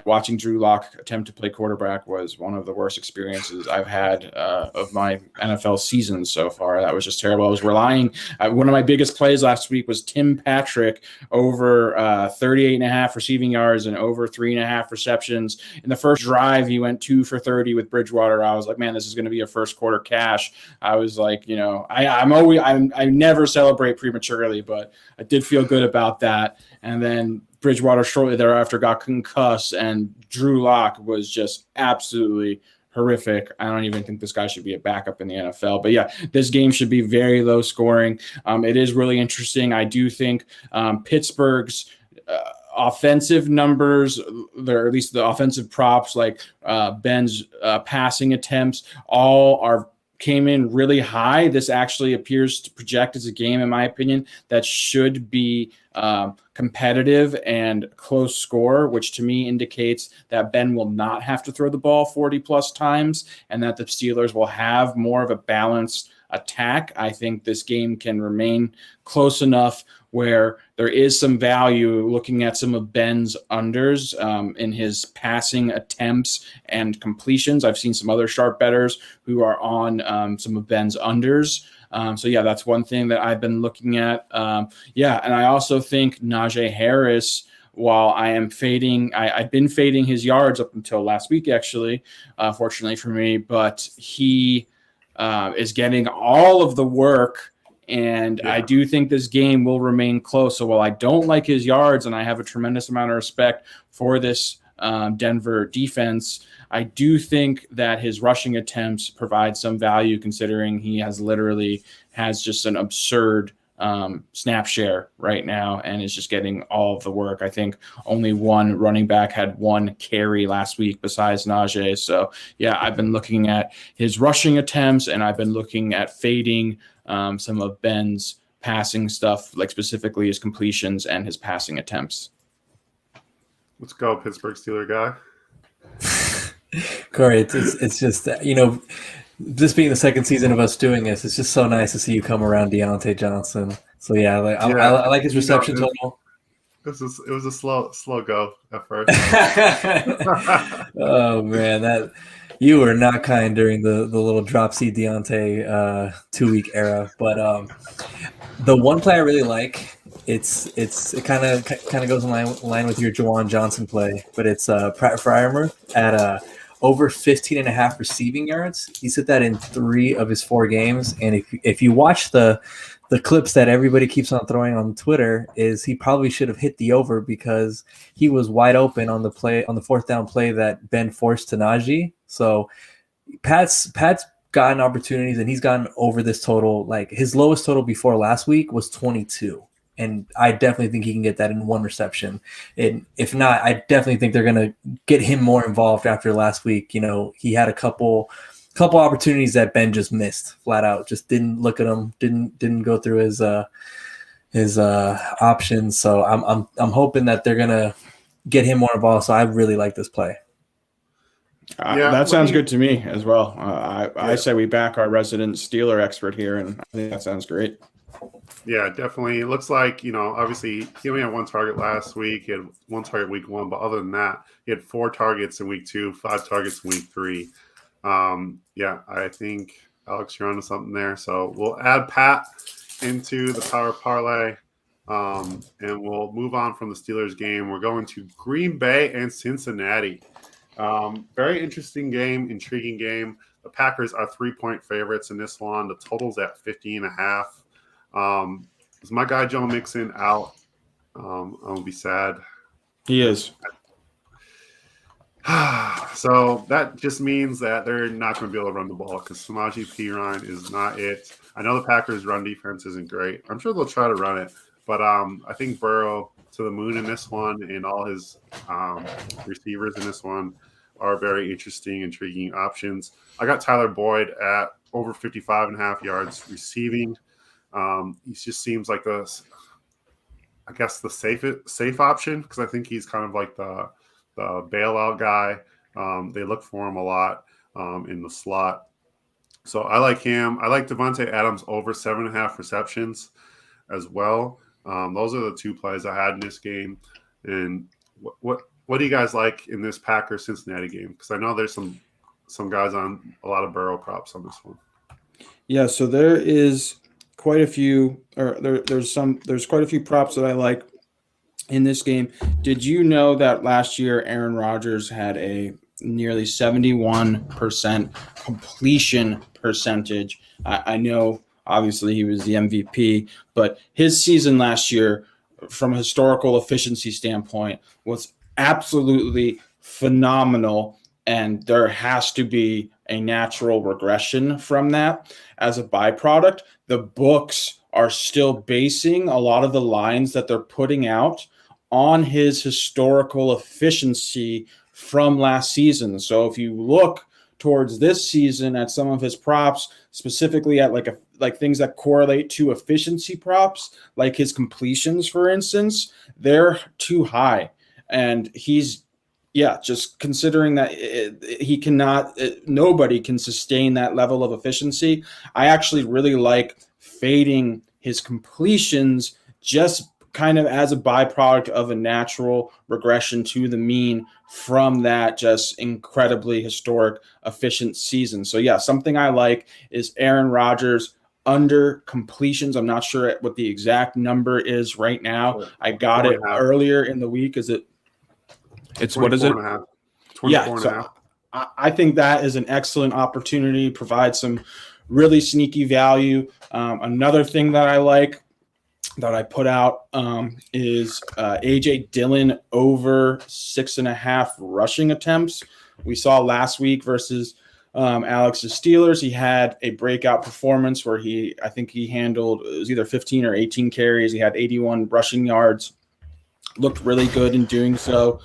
Watching Drew Lock attempt to play quarterback was one of the worst experiences I've had of my NFL season so far. That was just terrible. I was relying one of my biggest plays last week was Tim Patrick over 38.5 receiving yards and over 3.5 receptions. In the first drive, he went 2 for 30 with Bridgewater. I was like, man, this is going to be a first quarter cash. I was like, I never celebrate prematurely, but I did feel good about that. And then Bridgewater shortly thereafter got concussed, and Drew Lock was just absolutely horrific. I don't even think this guy should be a backup in the NFL. But yeah, this game should be very low scoring. It is really interesting. I do think Pittsburgh's offensive numbers, or at least the offensive props, like Ben's passing attempts, all came in really high. This actually appears to project as a game, in my opinion, that should be competitive and close score, which to me indicates that Ben will not have to throw the ball 40 plus times and that the Steelers will have more of a balanced attack. I think this game can remain close enough where there is some value looking at some of Ben's unders in his passing attempts and completions. I've seen some other sharp bettors who are on some of Ben's unders. So yeah, that's one thing that I've been looking at. And I also think Najee Harris, while I am fading, I've been fading his yards up until last week, actually, fortunately for me, but he is getting all of the work. And I do think this game will remain close. So while I don't like his yards and I have a tremendous amount of respect for this Denver defense, I do think that his rushing attempts provide some value, considering he has just an absurd snap share right now and is just getting all of the work. I think only one running back had one carry last week besides Najee. So yeah, I've been looking at his rushing attempts and I've been looking at fading some of Ben's passing stuff, like specifically his completions and his passing attempts. Let's go, Pittsburgh Steeler guy. Corey, it's just, this being the second season of us doing this, it's just so nice to see you come around Deontay Johnson. So yeah, I like his reception total. It was a slow go at first. Oh man, you were not kind during the little drop seed Deontay 2-week era. But the one play I really like, it kind of goes in line with your Juwan Johnson play, but it's Pratt Fryermuth at over 15.5 receiving yards. He's hit that in 3 of his 4 games. And if you watch the clips that everybody keeps on throwing on Twitter, is he probably should have hit the over because he was wide open on the 4th down play that Ben forced to Najee. So Pat's gotten opportunities and he's gotten over this total. Like his lowest total before last week was 22. And I definitely think he can get that in one reception. And if not, I definitely think they're going to get him more involved after last week. You know, he had a couple opportunities that Ben just missed flat out. Just didn't look at them. Didn't go through his options. So I'm hoping that they're going to get him more involved. So I really like this play. That sounds good to me as well. I say we back our resident Steeler expert here, and I think that sounds great. Yeah, definitely. It looks like, obviously he only had one target last week. He had one target week 1, but other than that, he had 4 targets in week 2, 5 targets in week 3. I think, Alex, you're onto something there. So we'll add Pat into the power parlay, and we'll move on from the Steelers game. We're going to Green Bay and Cincinnati. Very interesting game, intriguing game. The Packers are 3-point favorites in this one. The total's at 50.5. Is my guy Joe Mixon out? I'll be sad. He is. So that just means that they're not going to be able to run the ball because Samaje Perine is not it. I know the Packers' run defense isn't great. I'm sure they'll try to run it, but I think Burrow to the moon in this one, and all his receivers in this one are very interesting, intriguing options. I got Tyler Boyd at over 55.5 yards receiving. He just seems like the safe option because I think he's kind of like the bailout guy. They look for him a lot in the slot. So I like him. I like Devontae Adams over 7.5 receptions as well. Those are the 2 plays I had in this game. And what do you guys like in this Packers-Cincinnati game? Because I know there's some guys on a lot of Burrow props on this one. Yeah, so there is quite a few, or there's quite a few props that I like in this game. Did you know that last year Aaron Rodgers had a nearly 71% completion percentage? I know obviously he was the MVP, but his season last year from a historical efficiency standpoint was absolutely phenomenal, and there has to be a natural regression from that as a byproduct. The books are still basing a lot of the lines that they're putting out on his historical efficiency from last season. So if you look towards this season at some of his props, specifically at like things that correlate to efficiency props, like his completions, for instance, they're too high. And he's just considering that he cannot, nobody can sustain that level of efficiency. I actually really like fading his completions just kind of as a byproduct of a natural regression to the mean from that just incredibly historic efficient season. So something I like is Aaron Rodgers under completions. I'm not sure what the exact number is right now. I got it earlier in the week. It's what is it? 24 and a half. I think that is an excellent opportunity, provide some really sneaky value. Another thing that I like that I put out is A.J. Dillon over 6.5 rushing attempts. We saw last week versus Alex's Steelers. He had a breakout performance where I think he handled, it was either 15 or 18 carries. He had 81 rushing yards. Looked really good in doing so.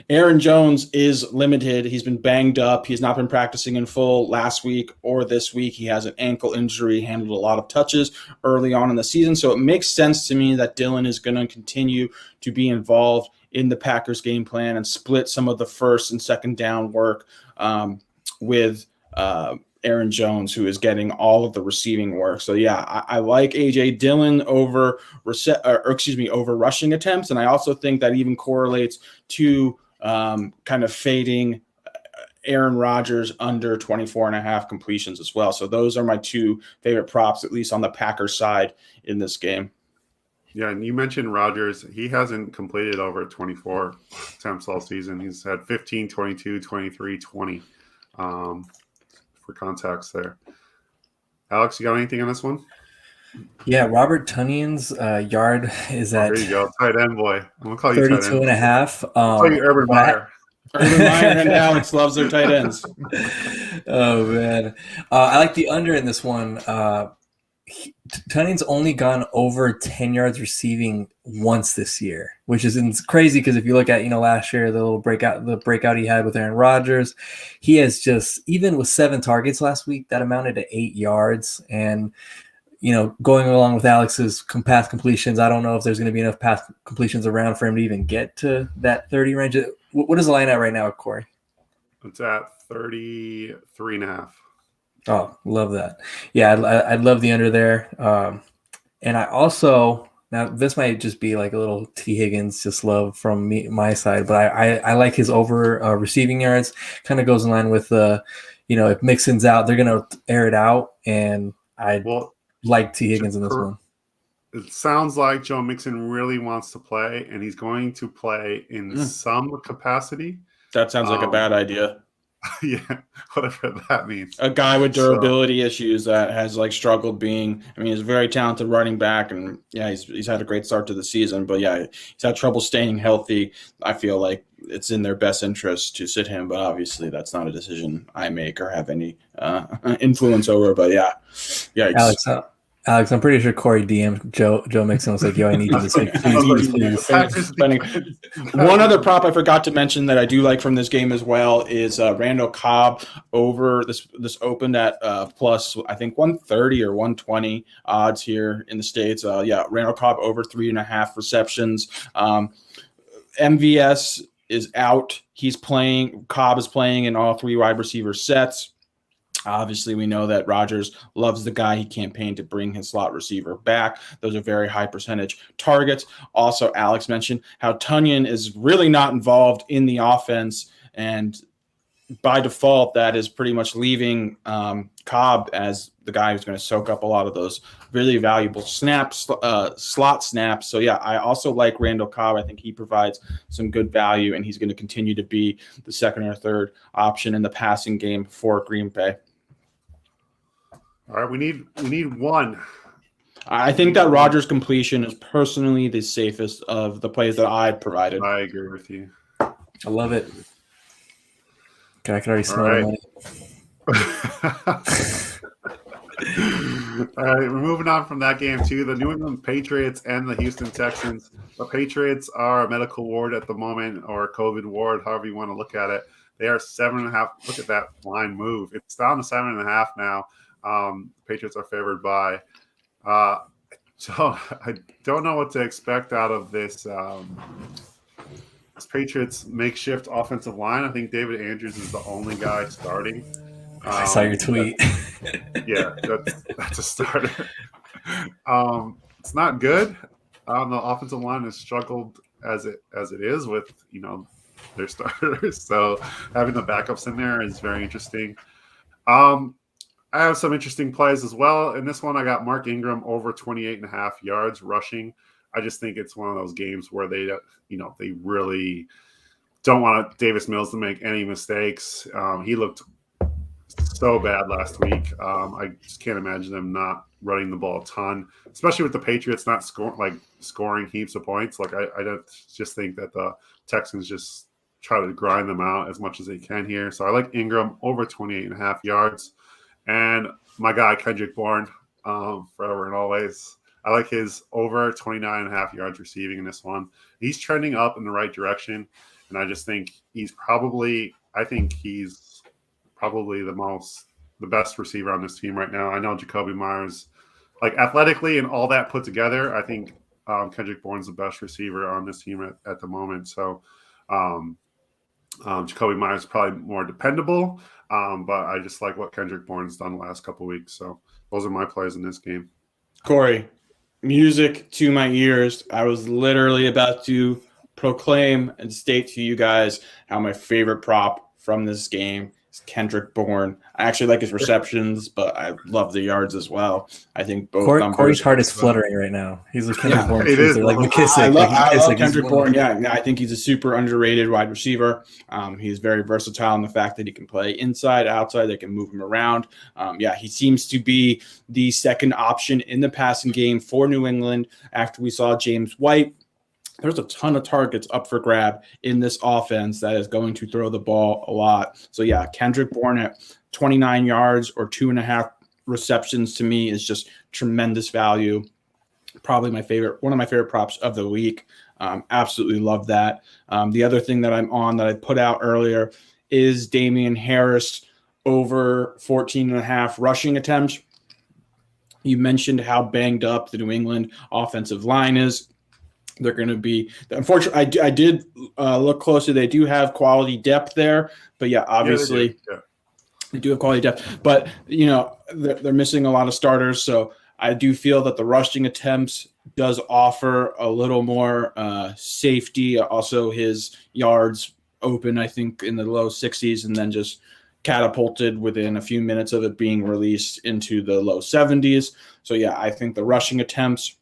Aaron Jones is limited. He's been banged up. He's not been practicing in full last week or this week. He has an ankle injury, handled a lot of touches early on in the season. So it makes sense to me that Dillon is going to continue to be involved in the Packers game plan and split some of the first and second down work with Aaron Jones, who is getting all of the receiving work. So I like A.J. Dillon over rushing attempts. And I also think that even correlates to kind of fading Aaron Rodgers under 24.5 completions as well. So those are my 2 favorite props, at least on the Packers side in this game. Yeah, and you mentioned Rodgers. He hasn't completed over 24 attempts all season. He's had 15, 22, 23, 20 for context there. Alex, you got anything on this one? Yeah, Robert Tonyan's yard is at there you go, tight end boy. I'm going to call you 32.5. I'll call you Urban Meyer. Urban Meyer and Alex loves their tight ends. Oh, man. I like the under in this one. Tunning's only gone over 10 yards receiving once this year, which is crazy because if you look at, last year, the breakout he had with Aaron Rodgers, he has just, even with 7 targets last week, that amounted to 8 yards. And, going along with Alex's pass completions, I don't know if there's going to be enough pass completions around for him to even get to that 30 range. What is the line at right now, Corey? It's at 33.5. Oh, love that. Yeah, I'd love the under there. And I also, now this might just be like a little T. Higgins just love from my side, but I like his over receiving yards. Kind of goes in line with, if Mixon's out, they're going to air it out. And I like T. Higgins in this one. It sounds like Joe Mixon really wants to play, and he's going to play in some capacity. That sounds like a bad idea. Yeah, whatever that means. A guy with durability issues that has struggled being. I mean, he's a very talented running back, and he's had a great start to the season. But he's had trouble staying healthy. I feel like it's in their best interest to sit him, but obviously that's not a decision I make or have any influence over. But yikes. Alex, I'm pretty sure Corey DM'd Joe Mixon was like, yo, I need you to say please. One other prop I forgot to mention that I do like from this game as well is Randall Cobb over. This opened at plus, I think, 130 or 120 odds here in the States. Randall Cobb over 3.5 receptions. MVS is out. Cobb is playing in all 3 wide receiver sets. Obviously, we know that Rodgers loves the guy. He campaigned to bring his slot receiver back. Those are very high percentage targets. Also, Alex mentioned how Tonyan is really not involved in the offense. And by default, that is pretty much leaving Cobb as the guy who's going to soak up a lot of those really valuable snaps, slot snaps. So, I also like Randall Cobb. I think he provides some good value, and he's going to continue to be the second or third option in the passing game for Green Bay. All right, we need one. I think that Rodgers' completion is personally the safest of the plays that I provided. I agree with you. I love it. Okay, I can already smell the money. All right, we're moving on from that game to the New England Patriots and the Houston Texans. The Patriots are a medical ward at the moment, or COVID ward, however you want to look at it. They are 7.5. Look at that line move. It's down to 7.5 now. Patriots are favored by. So I don't know what to expect out of this Patriots makeshift offensive line. I think David Andrews is the only guy starting. I saw your tweet. That's a starter. It's not good. The offensive line has struggled as it is with their starters. So having the backups in there is very interesting. I have some interesting plays as well. In this one, I got Mark Ingram over 28.5 yards rushing. I just think it's one of those games where they really don't want Davis Mills to make any mistakes. He looked so bad last week. I just can't imagine them not running the ball a ton, especially with the Patriots not scoring heaps of points. I don't just think that the Texans just try to grind them out as much as they can here. So I like Ingram over 28.5 yards. And my guy, Kendrick Bourne, forever and always. I like his over 29.5 yards receiving in this one. He's trending up in the right direction. And I just think he's probably the best receiver on this team right now. I know Jacoby Myers, athletically and all that put together, I think Kendrick Bourne's the best receiver on this team at the moment. So Jacoby Myers is probably more dependable, but I just like what Kendrick Bourne's done the last couple of weeks. So those are my plays in this game. Corey, music to my ears. I was literally about to proclaim and state to you guys how my favorite prop from this game is Kendrick Bourne. I actually like his receptions, but I love the yards as well. I think both Corey's heart is fluttering right now. He's like Kendrick Bourne. It is. Like McKissick. I love Kendrick Bourne. Yeah, I think he's a super underrated wide receiver. He's very versatile in the fact that he can play inside, outside. They can move him around. He seems to be the second option in the passing game for New England after we saw James White there's a ton of targets up for grab in this offense that is going to throw the ball a lot. So, yeah, Kendrick Bourne at 29 yards or 2.5 receptions to me is just tremendous value. Probably one of my favorite props of the week. Absolutely love that. The other thing that I'm on that I put out earlier is Damien Harris over 14.5 rushing attempts. You mentioned how banged up the New England offensive line is. They're going to be – unfortunately, I did look closely. They do have quality depth there. But, yeah, obviously they do have quality depth. But, they're missing a lot of starters. So I do feel that the rushing attempts does offer a little more safety. Also, his yards open, I think, in the low 60s and then just catapulted within a few minutes of it being released into the low 70s. So, yeah, I think the rushing attempts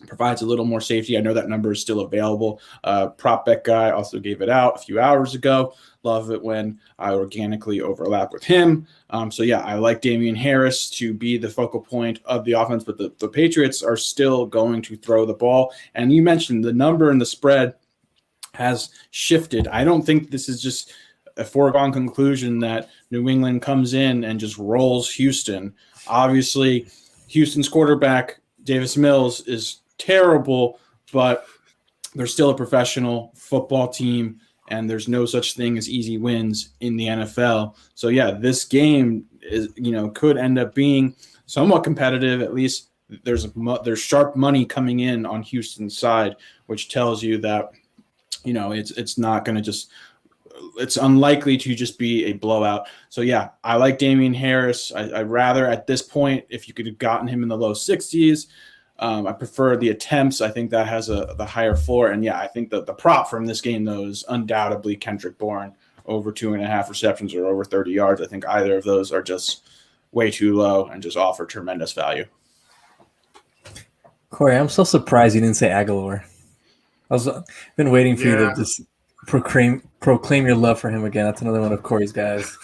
provides a little more safety. I know that number is still available. Prop bet guy also gave it out a few hours ago. Love it when I organically overlap with him. So, yeah, I like Damien Harris to be the focal point of the offense, but the Patriots are still going to throw the ball. And you mentioned the number and the spread has shifted. I don't think this is just a foregone conclusion that New England comes in and just rolls Houston. Obviously, Houston's quarterback, Davis Mills, is terrible, but they're still a professional football team, and there's no such thing as easy wins in the NFL. So, yeah, this game is, could end up being somewhat competitive. At least there's sharp money coming in on Houston's side, which tells you that, it's not going to just – it's unlikely to just be a blowout. So, yeah, I like Damien Harris. I'd rather at this point, if you could have gotten him in the low 60s, I prefer the attempts. I think that has the higher floor. And, yeah, I think the prop from this game, though, is undoubtedly Kendrick Bourne over 2.5 receptions or over 30 yards. I think either of those are just way too low and just offer tremendous value. Corey, I'm so surprised you didn't say Aguilar. I've been waiting for you to just proclaim your love for him again. That's another one of Corey's guys.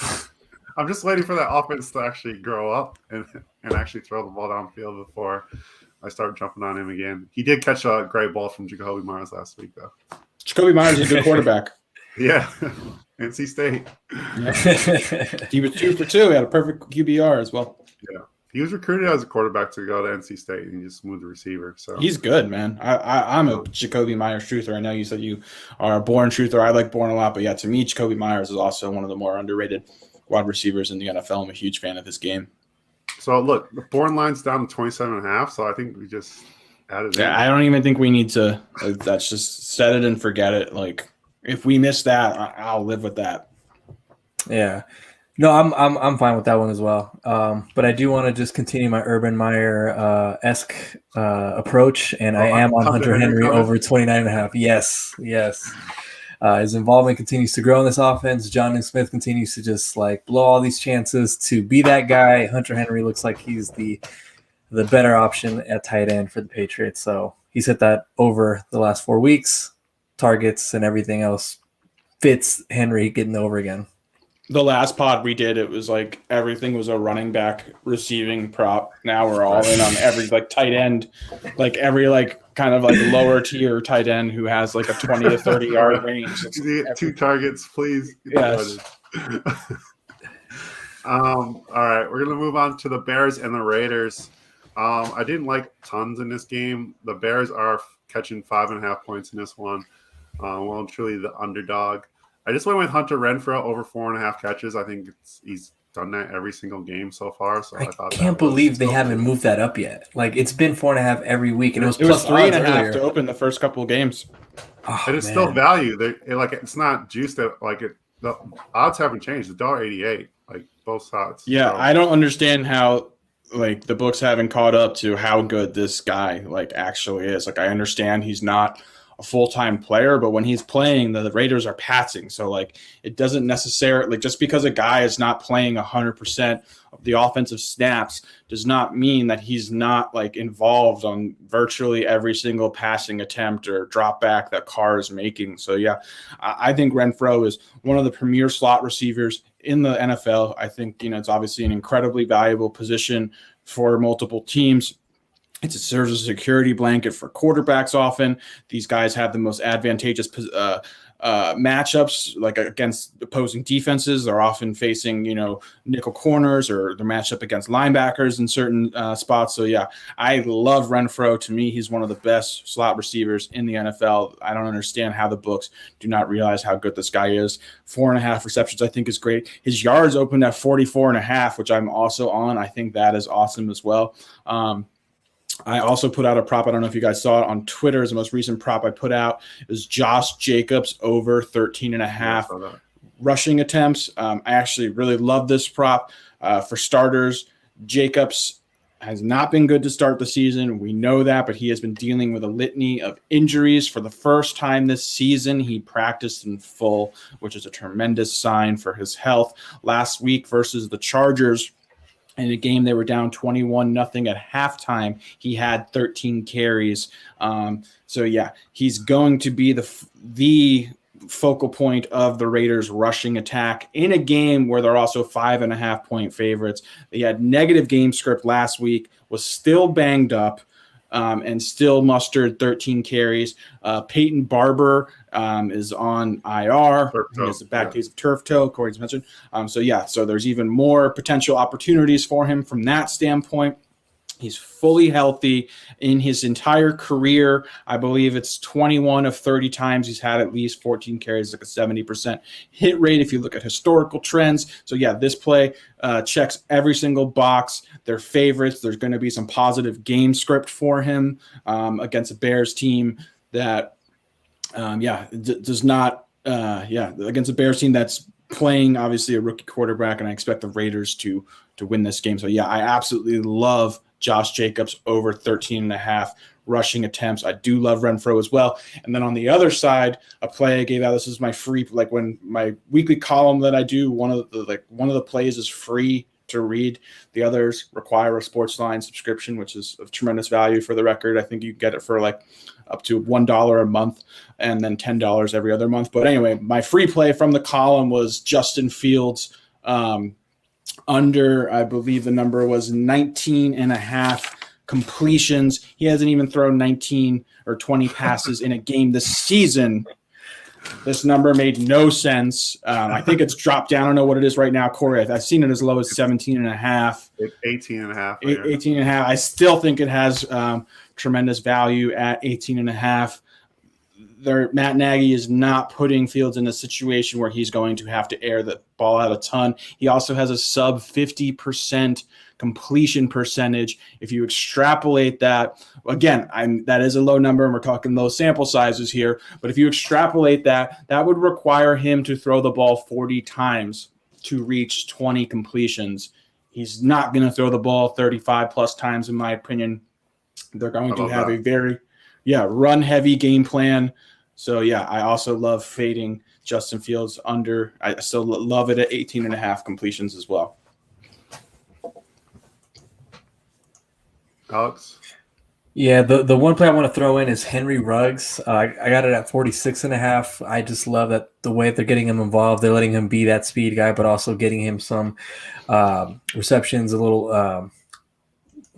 I'm just waiting for that offense to actually grow up and actually throw the ball downfield before I start jumping on him again. He did catch a great ball from Jacoby Myers last week, though. Jacoby Myers is a good quarterback. Yeah, NC State. Yeah. He was 2 for 2. He had a perfect QBR as well. Yeah. He was recruited as a quarterback to go to NC State, and he just moved the receiver. So he's good, man. I'm a Jacoby Myers truther. I know you said you are a Bourne truther. I like Bourne a lot, but yeah, to me, Jacoby Myers is also one of the more underrated wide receivers in the NFL. I'm a huge fan of his game. So look, the Bourne line's down to 27.5. So I think we just added. Yeah, I don't even think we need to. That's just set it and forget it. Like if we miss that, I'll live with that. Yeah. No, I'm fine with that one as well. But I do want to just continue my Urban Meyer esque approach, and I am on Hunter Henry over 29.5. Yes. His involvement continues to grow in this offense. Jonnu Smith continues to just blow all these chances to be that guy. Hunter Henry looks like he's the better option at tight end for the Patriots. So he's hit that over the last 4 weeks. Targets and everything else fits Henry getting over again. The last pod we did, it was like everything was a running back receiving prop. Now we're all in on every tight end, every kind of lower tier tight end who has a 20 to 30 yard range. Two targets, please. Yes. All right, we're gonna move on to the Bears and the Raiders. I didn't like tons in this game. The Bears are catching 5.5 points in this one. Well, truly the underdog. I just went with Hunter Renfrow over 4.5 catches. I think he's done that every single game so far. So I can't believe they haven't moved that up yet. It's been 4.5 every week, and it was 3.5 to open the first couple of games. Oh, and it's still value. It's not juiced. The odds haven't changed. It's $1.88, both sides. Yeah, so. I don't understand how the books haven't caught up to how good this guy actually is. I understand he's not a full-time player, but when he's playing, the Raiders are passing. So it doesn't necessarily just because a guy is not playing 100% of the offensive snaps does not mean that he's not involved on virtually every single passing attempt or drop back that Carr is making. So yeah, I think Renfrow is one of the premier slot receivers in the NFL. I think it's obviously an incredibly valuable position for multiple teams. It serves as a security blanket for quarterbacks often. These guys have the most advantageous matchups, like against opposing defenses. They're often facing, nickel corners, or they're matched up against linebackers in certain spots. So, yeah, I love Renfrow. To me, he's one of the best slot receivers in the NFL. I don't understand how the books do not realize how good this guy is. 4.5 receptions, I think, is great. His yards opened at 44.5, which I'm also on. I think that is awesome as well. I also put out a prop. I don't know if you guys saw it on Twitter. As the most recent prop I put out is Josh Jacobs over 13.5 rushing attempts. I actually really love this prop. For starters, Jacobs has not been good to start the season. We know that, but he has been dealing with a litany of injuries. For the first time this season, he practiced in full, which is a tremendous sign for his health. Last week versus the Chargers, in a game they were down 21-0 at halftime, he had 13 carries. So, yeah, he's going to be the focal point of the Raiders' rushing attack in a game where they're also 5.5-point favorites. They had negative game script last week, was still banged up, and still mustered 13 carries. Peyton Barber is on IR. He has a back case of turf toe, Corey's mentioned. So there's even more potential opportunities for him from that standpoint. He's fully healthy in his entire career. I believe it's 21 of 30 times he's had at least 14 carries, like a 70% hit rate if you look at historical trends. So, yeah, this play checks every single box. They're favorites. There's going to be some positive game script for him against a Bears team that, does not, against a Bears team that's playing, obviously, a rookie quarterback, and I expect the Raiders to win this game. So, yeah, I absolutely love Josh Jacobs over 13.5 rushing attempts. I do love Renfrow as well. And then on the other side, a play I gave out, this is my free, like when my weekly column that I do, one of the plays is free to read. The others require a Sportsline subscription, which is of tremendous value for the record. I think you get it for like up to $1 a month and then $10 every other month. But anyway, my free play from the column was Justin Fields under, I believe the number was 19.5 completions. He hasn't even thrown 19 or 20 passes in a game this season. This number made no sense. I think it's dropped down. I don't know what it is right now, Corey. I've seen it as low as 17.5. It's 18.5. 18.5. I still think it has tremendous value at 18.5. Matt Nagy is not putting Fields in a situation where he's going to have to air the ball out a ton. He also has a sub 50% completion percentage. If you extrapolate that, again, that is a low number, and we're talking low sample sizes here, but if you extrapolate that would require him to throw the ball 40 times to reach 20 completions. He's not going to throw the ball 35 plus times, in my opinion. They're going to have a very run-heavy game plan. So, I also love fading Justin Fields under. I still love it at 18.5 completions as well. Alex? Yeah, the one play I want to throw in is Henry Ruggs. I got it at 46.5. I just love that the way they're getting him involved. They're letting him be that speed guy, but also getting him some receptions, a little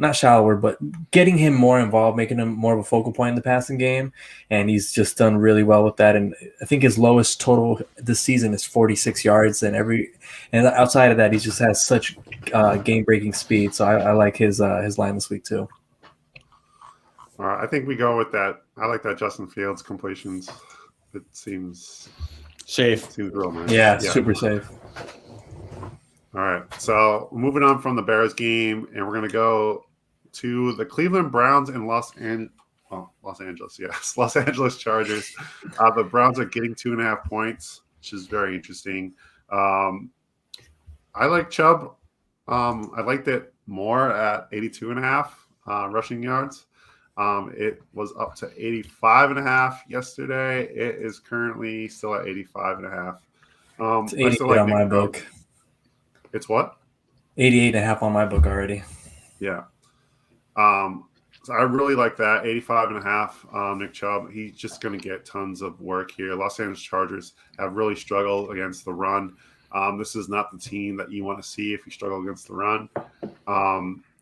not shallower, but getting him more involved, making him more of a focal point in the passing game. And he's just done really well with that. And I think his lowest total this season is 46 yards. And outside of that, he just has such game-breaking speed. So I like his line this week too. All right, I think we go with that. I like that Justin Fields completions. It seems safe. Seems real nice. Yeah, super safe. All right, so moving on from the Bears game, and we're going to go to the Cleveland Browns and Los Angeles Chargers. The Browns are getting 2.5 points, which is very interesting. I like Chubb. I liked it more at 82.5 rushing yards. It was up to 85.5 yesterday. It is currently still at 85.5h. It's 88 on my book. It's what? 88.5 on my book already. Yeah. So I really like that. 85.5. Nick Chubb. He's just going to get tons of work here. Los Angeles Chargers have really struggled against the run. This is not the team that you want to see if you struggle against the run.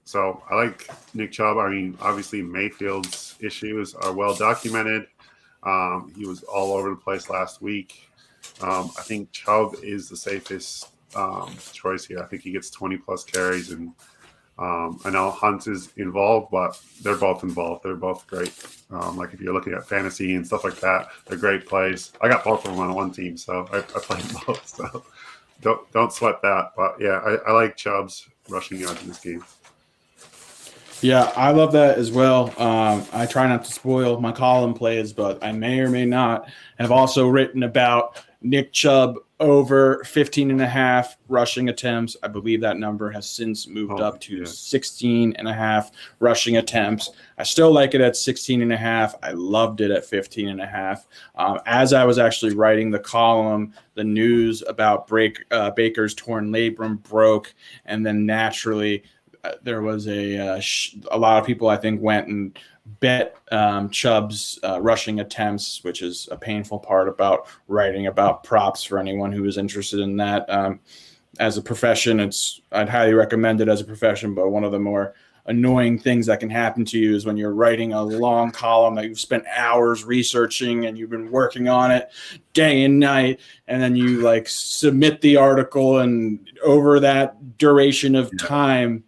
So I like Nick Chubb. I mean, obviously Mayfield's issues are well documented. He was all over the place last week. I think Chubb is the safest choice here. I think he gets 20-plus carries, and I know Hunt is involved, but they're both involved. They're both great. Like if you're looking at fantasy and stuff like that, they're great plays. I got both of them on one team, so I played both. So don't sweat that. But yeah, I like Chubb's rushing yards in this game. Yeah, I love that as well. I try not to spoil my column plays, but I may or may not have also written about Nick Chubb over 15.5 rushing attempts. I believe that number has since moved up to 16.5 rushing attempts. I still like it at 16.5. I loved it at 15.5. As I was actually writing the column, the news about Baker's torn labrum broke, and then naturally there was a lot of people, I think, went and bet Chubb's rushing attempts, which is a painful part about writing about props for anyone who is interested in that. As a profession, I'd highly recommend it as a profession, but one of the more annoying things that can happen to you is when you're writing a long column that you've spent hours researching and you've been working on it day and night, and then you like submit the article, and over that duration of time,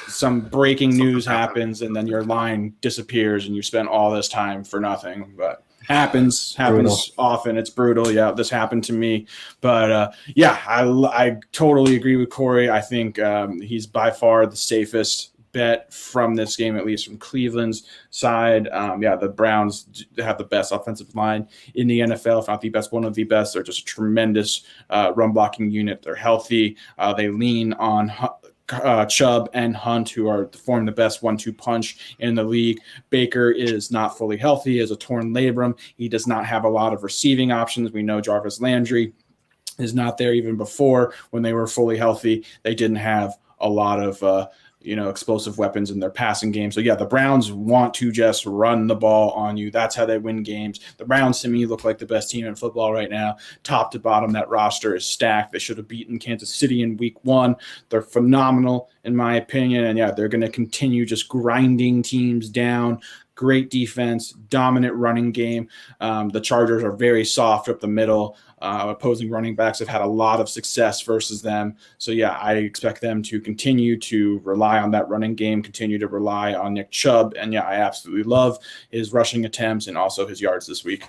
some breaking news happens, and then your line disappears, and you spent all this time for nothing. But happens brutal. Often. It's brutal. Yeah, this happened to me. But yeah, I totally agree with Corey. I think he's by far the safest bet from this game, at least from Cleveland's side. Yeah, the Browns have the best offensive line in the NFL, if not the best, one of the best. They're just a tremendous run blocking unit. They're healthy. They lean on Chubb and Hunt, who form the best 1-2 punch in the league. Baker is not fully healthy. He has a torn labrum. He does not have a lot of receiving options. We know Jarvis Landry is not there. Even before, when they were fully healthy, they didn't have a lot of explosive weapons in their passing game. So yeah, the Browns want to just run the ball on you. That's how they win games. The Browns, to me, look like the best team in football right now. Top to bottom, that roster is stacked. They should have beaten Kansas City in week 1. They're phenomenal, in my opinion. And yeah, they're going to continue just grinding teams down. Great defense, dominant running game. The Chargers are very soft up the middle. Opposing running backs have had a lot of success versus them. So, yeah, I expect them to continue to rely on that running game, continue to rely on Nick Chubb. And, yeah, I absolutely love his rushing attempts and also his yards this week.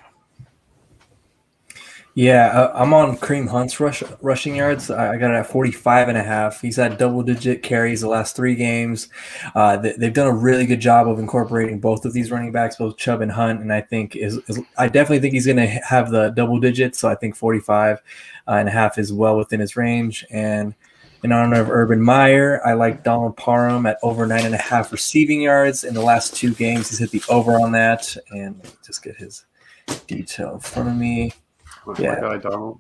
Yeah, I'm on Kareem Hunt's rushing yards. I got it at 45.5. He's had double-digit carries the last 3 games. They've done a really good job of incorporating both of these running backs, both Chubb and Hunt, and I think I definitely think he's going to have the double digits. So I think 45.5 is well within his range. And in honor of Urban Meyer, I like Donald Parham at over 9.5 receiving yards. In the last 2 games, he's hit the over on that. And let me just get his detail in front of me. My guy Donald.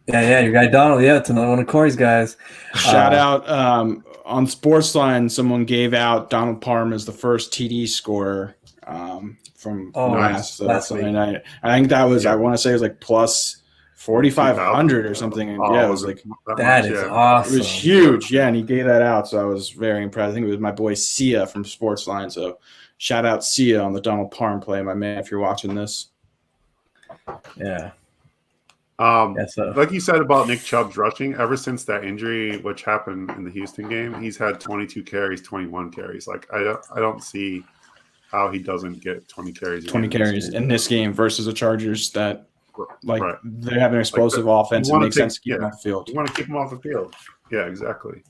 Yeah, your guy Donald. Yeah, it's another one of Corey's guys. Shout out on Sportsline, someone gave out Donald Parham as the first TD scorer from last Sunday night. I think that was, I want to say it was like plus 4,500 or something. And yeah, it was like that is awesome. It was huge. Yeah, and he gave that out, so I was very impressed. I think it was my boy Sia from Sportsline. So shout out Sia on the Donald Parham play, my man, if you're watching this. Yeah. Like you said about Nick Chubb's rushing, ever since that injury, which happened in the Houston game, he's had 22 carries, 21 carries. Like I don't see how he doesn't get 20 carries. 20 carries in this game versus the Chargers that they have an explosive offense. It makes sense to keep him off the field. You want to keep him off the field. Yeah, exactly.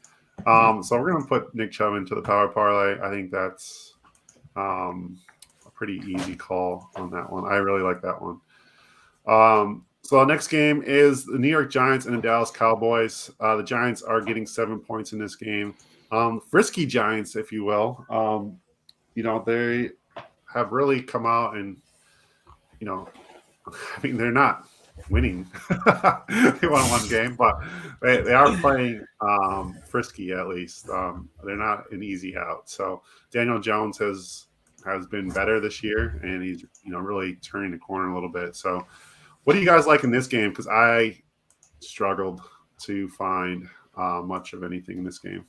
So we're going to put Nick Chubb into the power parlay. I think that's a pretty easy call on that one. I really like that one. So our next game is the New York Giants and the Dallas Cowboys. The Giants are getting 7 points in this game. Frisky Giants, if you will. They have really come out and, they're not winning. They won 1 game, but they are playing frisky at least. They're not an easy out. So Daniel Jones has been better this year, and he's really turning the corner a little bit. So what do you guys like in this game? Because I struggled to find much of anything in this game.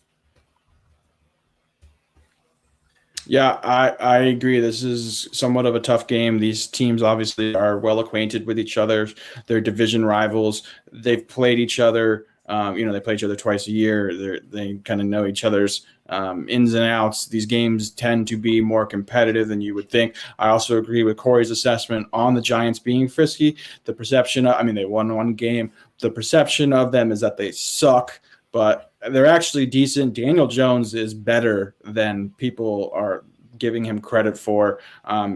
Yeah, I agree. This is somewhat of a tough game. These teams obviously are well acquainted with each other. They're division rivals. They've played each other. They play each other twice a year. They kind of know each other's ins and outs. These games tend to be more competitive than you would think. I also agree with Corey's assessment on the Giants being frisky. The perception, they won one game. The perception of them is that they suck, but they're actually decent. Daniel Jones is better than people are giving him credit for.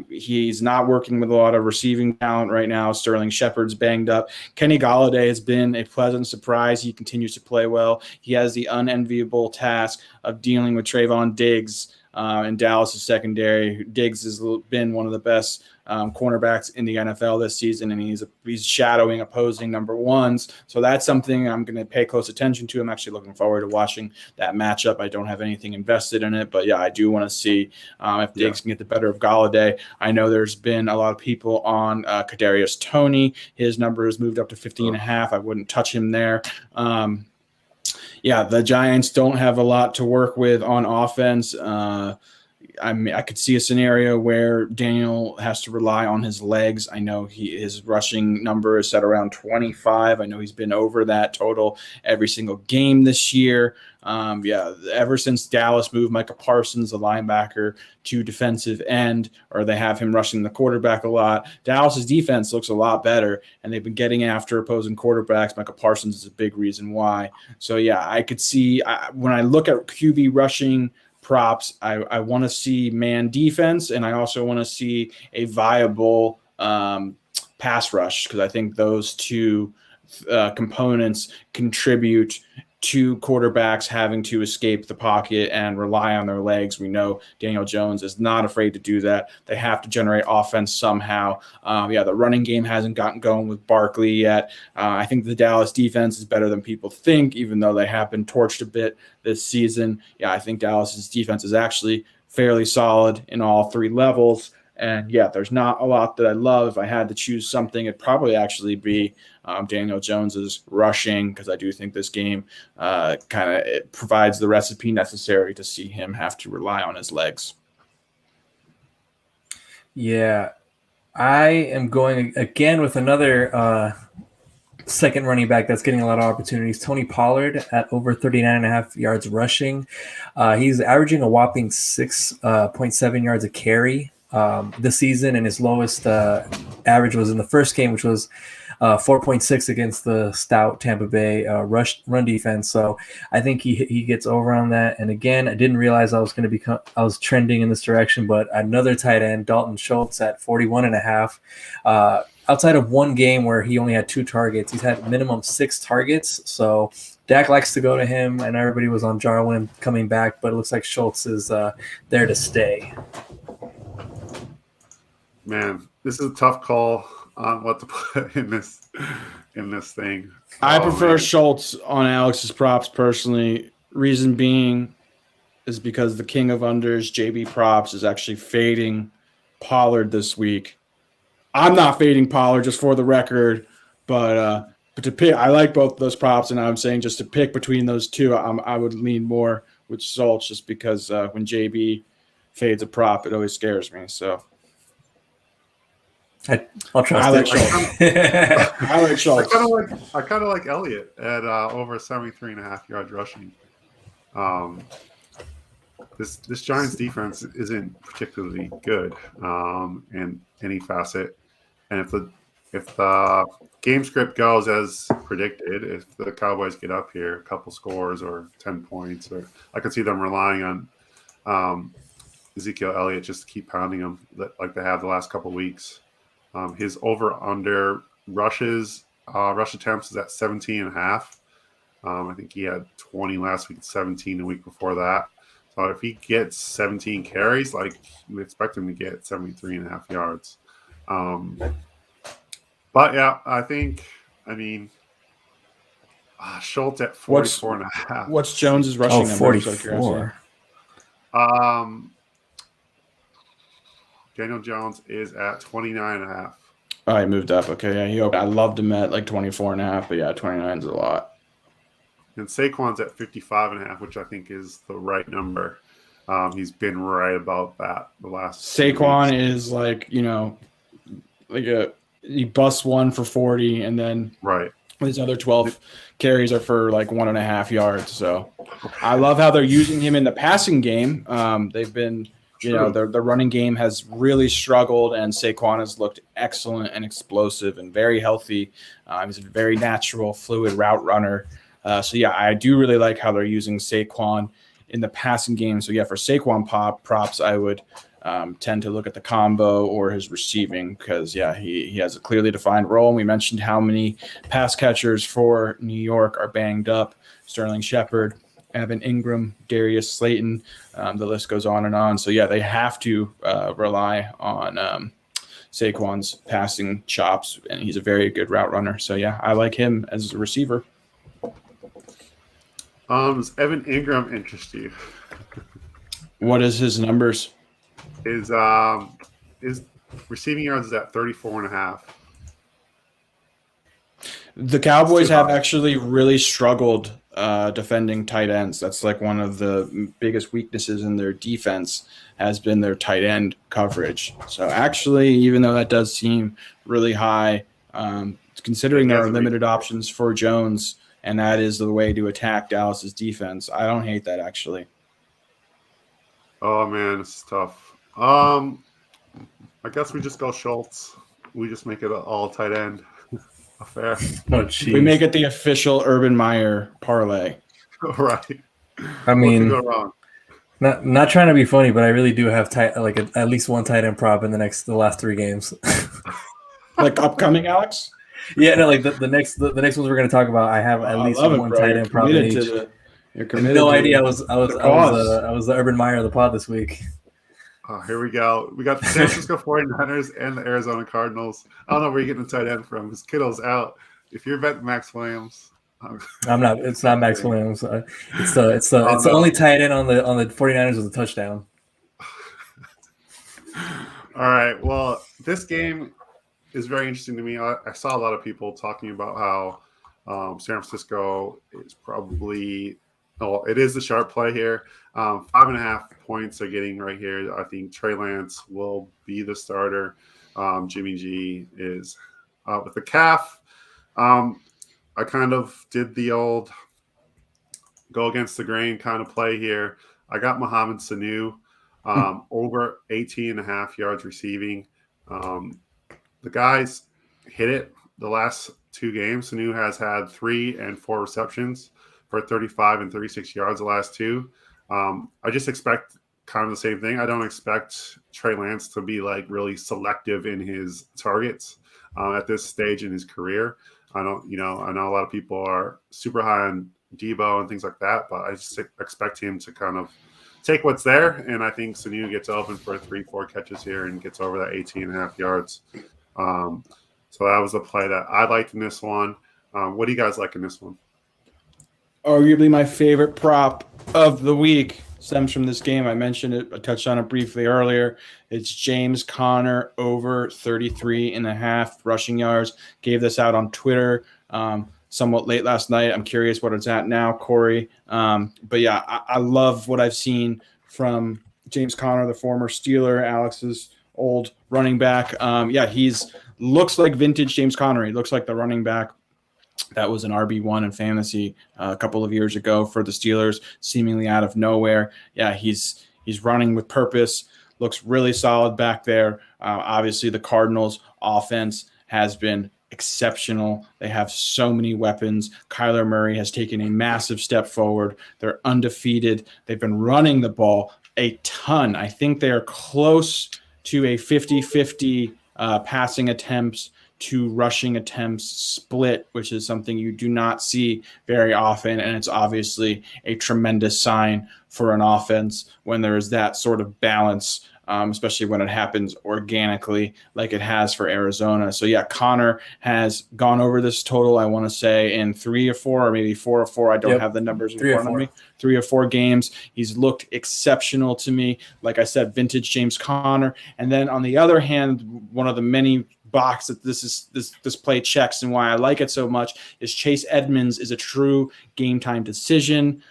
He's not working with a lot of receiving talent right now. Sterling Shepard's banged up. Kenny Golladay has been a pleasant surprise. He continues to play well. He has the unenviable task of dealing with Trayvon Diggs in Dallas' secondary. Diggs has been one of the best cornerbacks in the NFL this season, and he's shadowing opposing number ones. So that's something I'm going to pay close attention to. I'm actually looking forward to watching that matchup. I don't have anything invested in it, but yeah, I do want to see if Diggs can get the better of Golladay. I know there's been a lot of people on Kadarius Toney. His number has moved up to 15.5. I wouldn't touch him there. The Giants don't have a lot to work with on offense. I could see a scenario where Daniel has to rely on his legs. I know his rushing number is set around 25. I know he's been over that total every single game this year. Ever since Dallas moved Micah Parsons, the linebacker, to defensive end, or they have him rushing the quarterback a lot, Dallas's defense looks a lot better, and they've been getting after opposing quarterbacks. Micah Parsons is a big reason why. So, I could see when I look at QB rushing props, I want to see man defense, and I also want to see a viable pass rush, because I think those two components contribute to quarterbacks having to escape the pocket and rely on their legs. We know Daniel Jones is not afraid to do that. They have to generate offense somehow. The running game hasn't gotten going with Barkley yet. I think the Dallas defense is better than people think, even though they have been torched a bit this season. I think Dallas's defense is actually fairly solid in all three levels. And there's not a lot that I love. If I had to choose something, it'd probably actually be Daniel Jones's rushing, because I do think this game it provides the recipe necessary to see him have to rely on his legs. Yeah, I am going again with another second running back that's getting a lot of opportunities. Tony Pollard at over 39.5 yards rushing. He's averaging a whopping 6.7 yards a carry this season, and his lowest average was in the first game, which was 4.6 against the stout Tampa Bay run defense. So I think he gets over on that. And again, I didn't realize I was trending in this direction, but another tight end, Dalton Schultz at 41.5. Outside of one game where he only had 2 targets, he's had minimum 6 targets. So Dak likes to go to him, and everybody was on Jarwin coming back, but it looks like Schultz is there to stay. Man, this is a tough call on what to put in this thing. I prefer Schultz on Alex's props personally. Reason being is because the king of unders, JB Props, is actually fading Pollard this week. I'm not fading Pollard, just for the record, but to pick, I like both of those props, and I'm saying just to pick between those two, I would lean more with Schultz, just because when JB fades a prop, it always scares me. So. I'll trust I like Schultz. I like Schultz. I kind of like Elliott at over 73.5 yards rushing. This Giants defense isn't particularly good in any facet, and if the game script goes as predicted, if the Cowboys get up here, a couple scores or 10 points, or I could see them relying on Ezekiel Elliott just to keep pounding them like they have the last couple weeks. His over-under rush attempts is at 17.5. I think he had 20 last week, 17 the week before that. So if he gets 17 carries, you expect him to get 73.5 yards. But yeah, Schultz at 44.5. What's Jones's rushing number? 44. Daniel Jones is at 29.5. Oh, he moved up. Okay, yeah, I loved him at 24.5, but yeah, 29 is a lot. And Saquon's at 55.5, which I think is the right number. He's been right about that the last 2 Saquon weeks. is he busts one for 40, and then Right. his other 12 carries are for 1.5 yards. So I love how they're using him in the passing game. They've been, the running game has really struggled, and Saquon has looked excellent and explosive and very healthy. He's a very natural, fluid route runner. I do really like how they're using Saquon in the passing game. So for Saquon props, I would tend to look at the combo or his receiving because, he has a clearly defined role. And we mentioned how many pass catchers for New York are banged up. Sterling Shepard, Evan Ingram, Darius Slayton, the list goes on and on. So, they have to rely on Saquon's passing chops, and he's a very good route runner. So, I like him as a receiver. Does Evan Ingram interest you? What is his numbers? His receiving yards is at 34.5. The Cowboys have actually really struggled defending tight ends. That's one of the biggest weaknesses in their defense has been their tight end coverage. So actually, even though that does seem really high, considering there are limited options for Jones, and that is the way to attack Dallas's defense, I don't hate that actually. Oh man, it's tough. I guess we just go Schultz. We just make it all tight end affair. We make it the official Urban Meyer parlay. Right. I mean, what could go wrong? Not trying to be funny, but I really do have at least one tight end prop in the last 3 games. Upcoming, Alex? Yeah, no, the next ones we're going to talk about. I have at least one tight end prop in each. You're committed. No idea. I was the Urban Meyer of the pod this week. Oh, here we go. We got the San Francisco 49ers and the Arizona Cardinals. I don't know where you're getting the tight end from because Kittle's out. If you're betting Max Williams, I'm not. It's not Max Williams. It's the only tight end on the 49ers with a touchdown. All right. Well, this game is very interesting to me. I saw a lot of people talking about how San Francisco is probably it is the sharp play here. 5.5 points they're getting right here. I think Trey Lance will be the starter. Jimmy G is with the calf. I kind of did the old go against the grain kind of play here. I got Mohamed Sanu over 18.5 yards receiving. The guys hit it the last 2 games. Sanu has had 3 and 4 receptions for 35 and 36 yards the last 2. I just expect kind of the same thing. I don't expect Trey Lance to be really selective in his targets at this stage in his career. I know a lot of people are super high on Debo and things like that, but I just expect him to kind of take what's there. And I think Sanu gets open for 3-4 catches here and gets over that 18.5 yards. So that was the play that I liked in this one. What do you guys like in this one? Arguably my favorite prop of the week stems from this game. I mentioned it. I touched on it briefly earlier. It's James Conner over 33.5 rushing yards. Gave this out on Twitter somewhat late last night. I'm curious what it's at now, Corey. I love what I've seen from James Conner, the former Steeler, Alex's old running back. He's looks like vintage James Conner. He looks like the running back that was an RB1 in fantasy a couple of years ago for the Steelers, seemingly out of nowhere. He's running with purpose, looks really solid back there. Obviously, the Cardinals' offense has been exceptional. They have so many weapons. Kyler Murray has taken a massive step forward. They're undefeated. They've been running the ball a ton. I think they are close to a 50-50 passing attempts to rushing attempts split, which is something you do not see very often. And it's obviously a tremendous sign for an offense when there is that sort of balance, especially when it happens organically like it has for Arizona. So Connor has gone over this total, I want to say, in 3 or 4 or maybe 4 or 4. I don't have the numbers in front of me. 3 or 4 games. He's looked exceptional to me. Like I said, vintage James Conner. And then on the other hand, one of the many box that this play checks and why I like it so much is Chase Edmonds is a true game time decision.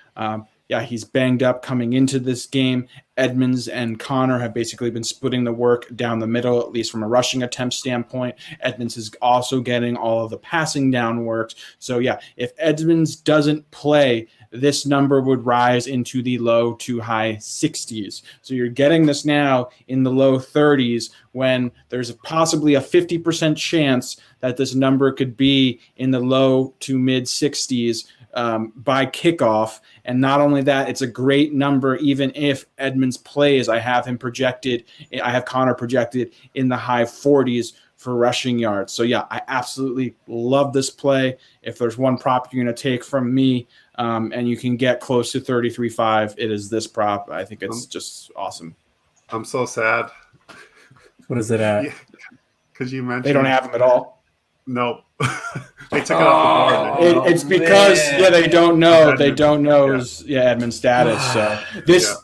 he's banged up coming into this game. Edmonds and Connor have basically been splitting the work down the middle, at least from a rushing attempt standpoint. Edmonds is also getting all of the passing down works. So, if Edmonds doesn't play, this number would rise into the low to high 60s. So you're getting this now in the low 30s when there's possibly a 50% chance that this number could be in the low to mid 60s by kickoff. And not only that, it's a great number even if Edmonds plays. I have Connor projected in the high 40s for rushing yards. So I absolutely love this play. If there's one prop you're going to take from me, and you can get close to 33.5, it is this prop. I think it's just awesome. I'm so sad. What is it at? Because you mentioned they don't have them at all. Nope. They took it off the board. It's because they don't know. They don't know his Edmonds status. So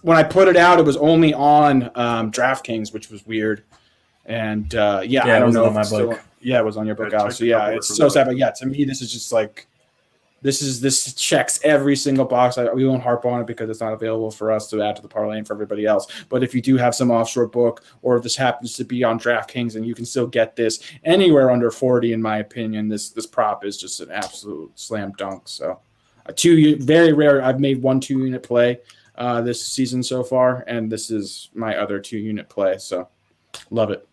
when I put it out, it was only on DraftKings, which was weird. And I don't know if it's still, it was on your book out. So it's so sad. But to me, this is just like this checks every single box. We won't harp on it because it's not available for us to add to the parlay and for everybody else. But if you do have some offshore book, or if this happens to be on DraftKings and you can still get this anywhere under 40, in my opinion, this prop is just an absolute slam dunk. So very rare. I've made 1 2-unit play this season so far, and this is my other 2-unit play. So love it.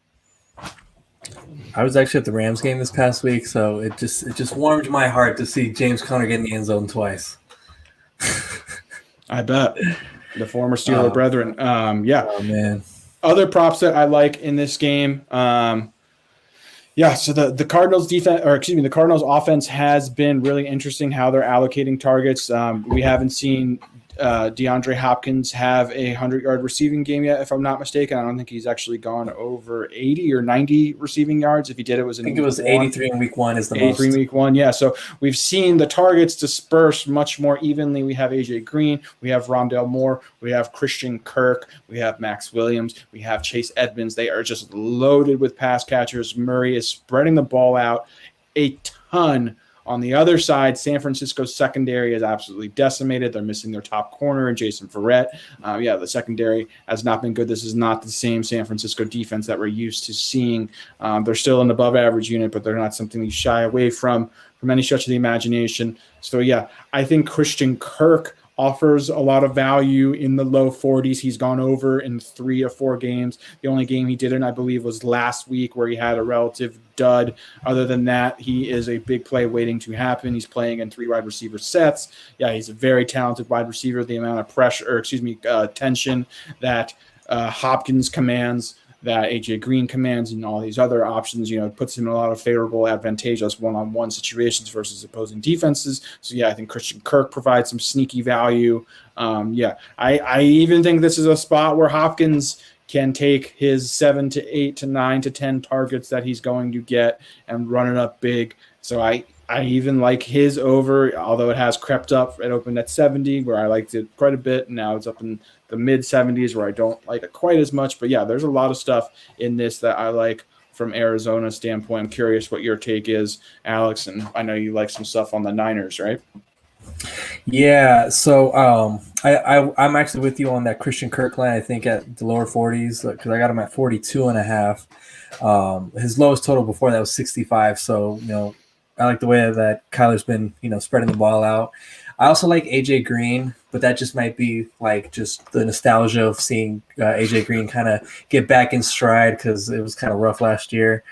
I was actually at the Rams game this past week, so it just warmed my heart to see James Conner get in the end zone twice. I bet. The former Steeler brethren. Oh, man. Other props that I like in this game. So the Cardinals the Cardinals offense has been really interesting how they're allocating targets. We haven't seen DeAndre Hopkins have a 100-yard receiving game yet, if I'm not mistaken. I don't think he's actually gone over 80 or 90 receiving yards. If he did, it was 83 in week 1 is the 83 most. in week 1, yeah. So we've seen the targets disperse much more evenly. We have AJ Green, we have Rondale Moore, we have Christian Kirk, we have Max Williams, we have Chase Edmonds. They are just loaded with pass catchers. Murray is spreading the ball out a ton. On the other side, San Francisco's secondary is absolutely decimated. They're missing their top corner and Jason Verrett. The secondary has not been good. This is not the same San Francisco defense that we're used to seeing. They're still an above-average unit, but they're not something you shy away from any stretch of the imagination. So, I think Christian Kirk offers a lot of value in the low 40s. He's gone over in 3 or 4 games. The only game he didn't, I believe, was last week where he had a relative dud. Other than that, he is a big play waiting to happen. He's playing in 3 wide receiver sets. He's a very talented wide receiver. The amount of tension that Hopkins commands, that AJ Green commands, and all these other options, puts him in a lot of favorable, advantageous one-on-one situations versus opposing defenses. So, I think Christian Kirk provides some sneaky value. I even think this is a spot where Hopkins can take his 7 to 8 to 9 to 10 targets that he's going to get and run it up big. So I even like his over, although it has crept up. It opened at 70, where I liked it quite a bit, and now it's up in the mid-70s, where I don't like it quite as much. But, there's a lot of stuff in this that I like from Arizona's standpoint. I'm curious what your take is, Alex, and I know you like some stuff on the Niners, right? Yeah, so I'm actually with you on that Christian Kirk line. I think at the lower 40s, because I got him at 42.5. His lowest total before that was 65. So, I like the way that Kyler's been, spreading the ball out. I also like AJ Green, but that just might be like just the nostalgia of seeing AJ Green kind of get back in stride, because it was kind of rough last year.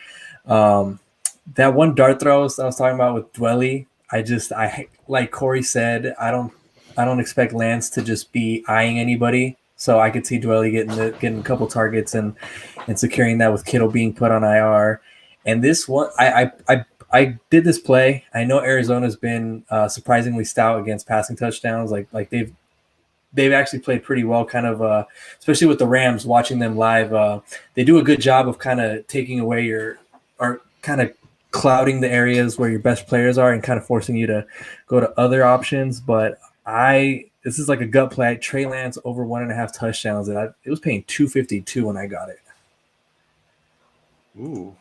That one dart throws I was talking about with Dwelly, I like Corey said, I don't expect Lance to just be eyeing anybody. So I could see Dwelly getting a couple targets and securing that with Kittle being put on IR. And this one, I did this play. I know Arizona's been surprisingly stout against passing touchdowns. Like they've actually played pretty well, kind of especially with the Rams. Watching them live, they do a good job of kind of taking away or kind of clouding the areas where your best players are and kind of forcing you to go to other options. But this is like a gut play. Trey Lance over 1.5 touchdowns, and it was paying $252 when I got it. Ooh.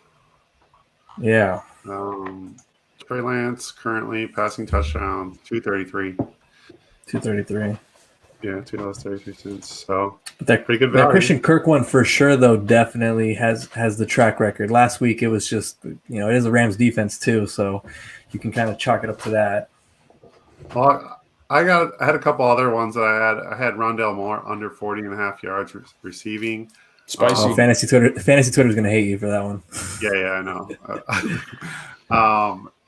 Yeah. Trey Lance currently passing touchdown 233. 233. Yeah, $2.33. So But that pretty good that value. Christian Kirk one for sure, though, definitely has the track record. Last week it was just, it is a Rams defense too, so you can kind of chalk it up to that. Well, I had a couple other ones that I had Rondale Moore under 40.5 yards receiving. Spicy. Fantasy Twitter's going to hate you for that one. Yeah, I know.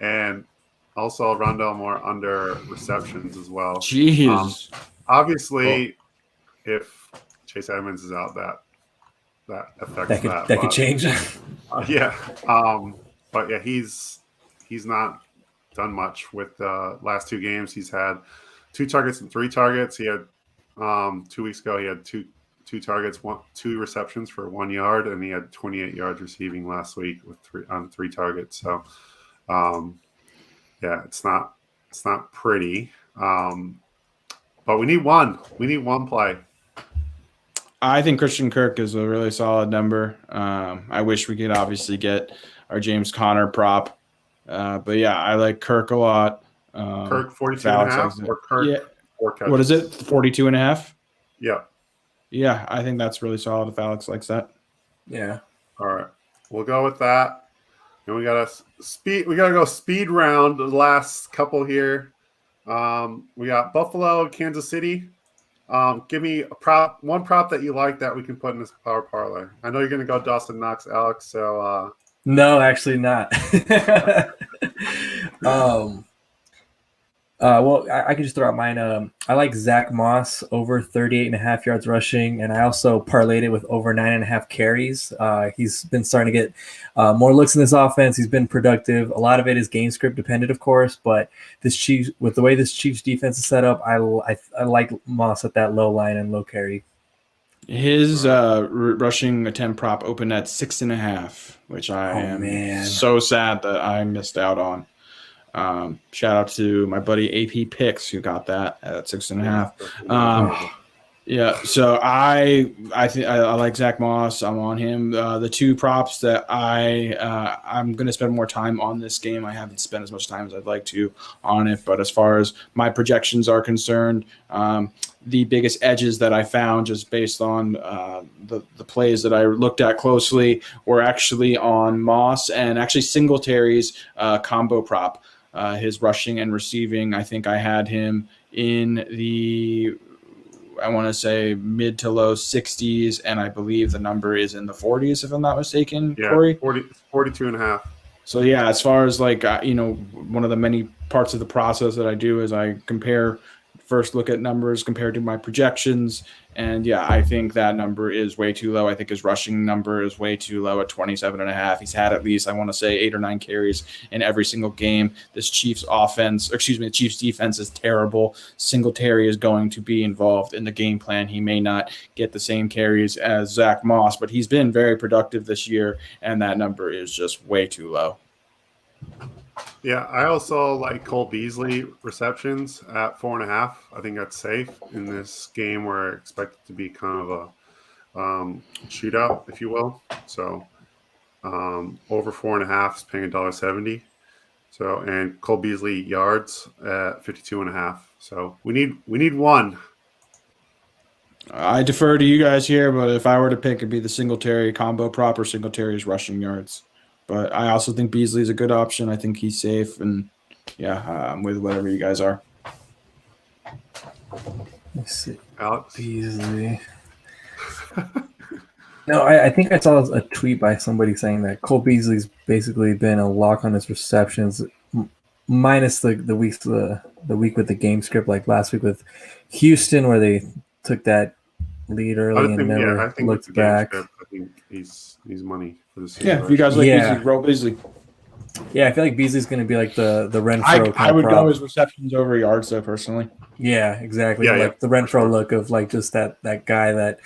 And also Rondale Moore under receptions as well. Jeez. Obviously, if Chase Edmonds is out, that affects that. That could change. Yeah. But yeah, he's not done much with the last two games. He's had 2 targets and 3 targets. He had 2 weeks ago. He had two targets, 2 receptions for 1 yard, and he had 28 yards receiving last week with 3 targets. So, yeah, it's not pretty. But we need one. We need one play. I think Christian Kirk is a really solid number. I wish we could obviously get our James Conner prop. But yeah, I like Kirk a lot. Kirk 42.5 or Kirk 4 catches. What is it? 42.5? Yeah. Yeah, I think that's really solid if Alex likes that. Yeah. All right. We'll go with that. And we gotta go speed round the last couple here. We got Buffalo, Kansas City. Give me one prop that you like that we can put in this power parlay. I know you're gonna go Dawson Knox, Alex. So No, actually not. Well, I could just throw out mine. I like Zack Moss over 38.5 yards rushing, and I also parlayed it with over 9.5 carries. He's been starting to get more looks in this offense. He's been productive. A lot of it is game script dependent, of course, but with the way this Chiefs defense is set up, I like Moss at that low line and low carry. His rushing attempt prop opened at 6.5, which I am so sad that I missed out on. Shout out to my buddy AP Picks who got that at 6.5. Yeah, so I think I like Zack Moss. I'm on him. The 2 props that I'm going to spend more time on this game. I haven't spent as much time as I'd like to on it, but as far as my projections are concerned, the biggest edges that I found just based on the plays that I looked at closely were actually on Moss and actually Singletary's combo prop. His rushing and receiving, I think I had him in the, I want to say mid to low 60s, and I believe the number is in the 40s, if I'm not mistaken, yeah, Corey? 42.5. So, yeah, as far as one of the many parts of the process that I do is I first look at numbers compared to my projections. And yeah, I think that number is way too low. I think his rushing number is way too low at 27.5. He's had at least, I want to say, 8 or 9 carries in every single game. This the Chiefs defense is terrible. Singletary is going to be involved in the game plan. He may not get the same carries as Zack Moss, but he's been very productive this year, and that number is just way too low. Yeah, I also like Cole Beasley receptions at 4.5. I think that's safe in this game where I expect it to be kind of a shootout, if you will. So over 4.5 is paying $1.70. So and Cole Beasley yards at 52.5. So we need one. I defer to you guys here, but if I were to pick, it'd be the Singletary combo prop or Singletary's rushing yards. But I also think Beasley is a good option. I think he's safe, and yeah, I'm with whatever you guys are. Let's see. Alex? Beasley. No, I think I saw a tweet by somebody saying that Cole Beasley's basically been a lock on his receptions, minus the week with the game script, like last week with Houston, where they took that lead early and never looked back. Script, I think he's money. Yeah, if you guys like Beasley, roll Beasley. Yeah, I feel like Beasley's going to be like the Renfro. I would go his receptions over yards, though, personally. Yeah, exactly. The Renfro look of like just that guy that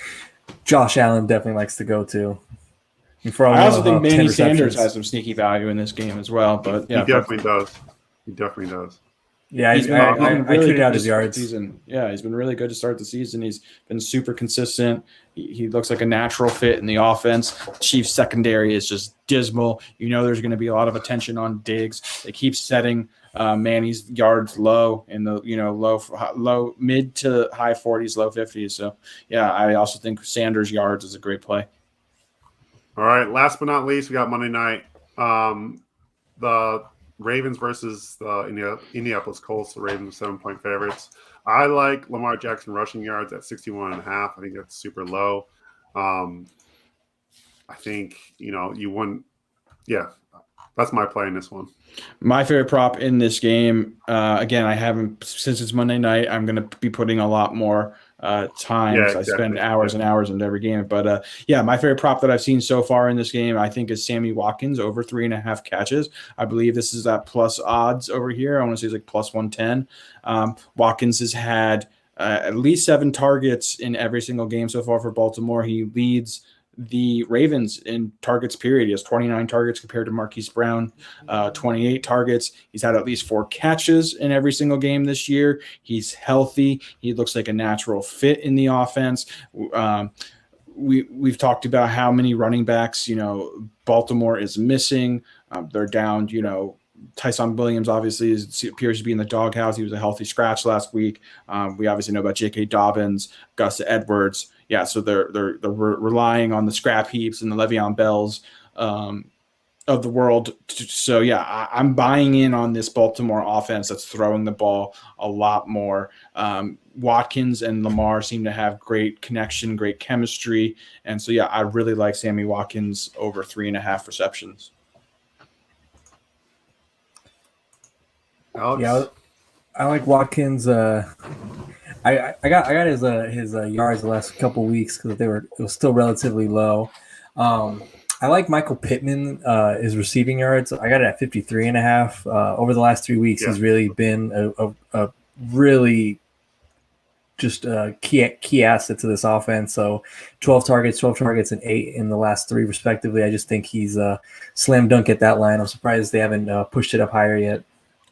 Josh Allen definitely likes to go to. I also think Manny Sanders has some sneaky value in this game as well. But yeah, he definitely does. Yeah, He's been I really tweeted good out to his start the yards. season. Yeah, he's been really good to start the season. He's been super consistent. He looks like a natural fit in the offense. Chiefs secondary is just dismal. There's going to be a lot of attention on Diggs. They keep setting Manny's yards low in the low mid to high 40s, low 50s. So yeah, I also think Sanders' yards is a great play. All right, last but not least, we got Monday night. The Ravens versus the Indianapolis Colts. The Ravens are 7-point favorites. I like Lamar Jackson rushing yards at 61.5. I think that's super low. I think, you wouldn't. Yeah, that's my play in this one. My favorite prop in this game, again, I haven't, since it's Monday night, I'm going to be putting a lot more time. Yeah, exactly. I spend hours and Yeah. hours into every game. But my favorite prop that I've seen so far in this game, I think, is Sammy Watkins over 3.5 catches. I believe this is at plus odds over here. I want to say it's like plus 110. Watkins has had at least 7 targets in every single game so far for Baltimore. He leads the Ravens in targets period. He has 29 targets compared to Marquise Brown, 28 targets. He's had at least 4 catches in every single game this year. He's healthy. He looks like a natural fit in the offense. We've talked about how many running backs, Baltimore is missing. They're down, Tyson Williams obviously appears to be in the doghouse. He was a healthy scratch last week. We obviously know about J.K. Dobbins, Gus Edwards. Yeah, so they're relying on the scrap heaps and the Le'Veon Bells of the world. So yeah, I'm buying in on this Baltimore offense that's throwing the ball a lot more. Watkins and Lamar seem to have great connection, great chemistry, and so yeah, I really like Sammy Watkins over 3.5 receptions. Alex? Yeah, I like Watkins. I got his yards the last couple weeks because it was still relatively low. I like Michael Pittman, his receiving yards. I got it at 53.5. Over the last 3 weeks, he's really been a really just key asset to this offense. So 12 targets, and 8 in the last 3 respectively. I just think he's a slam dunk at that line. I'm surprised they haven't pushed it up higher yet.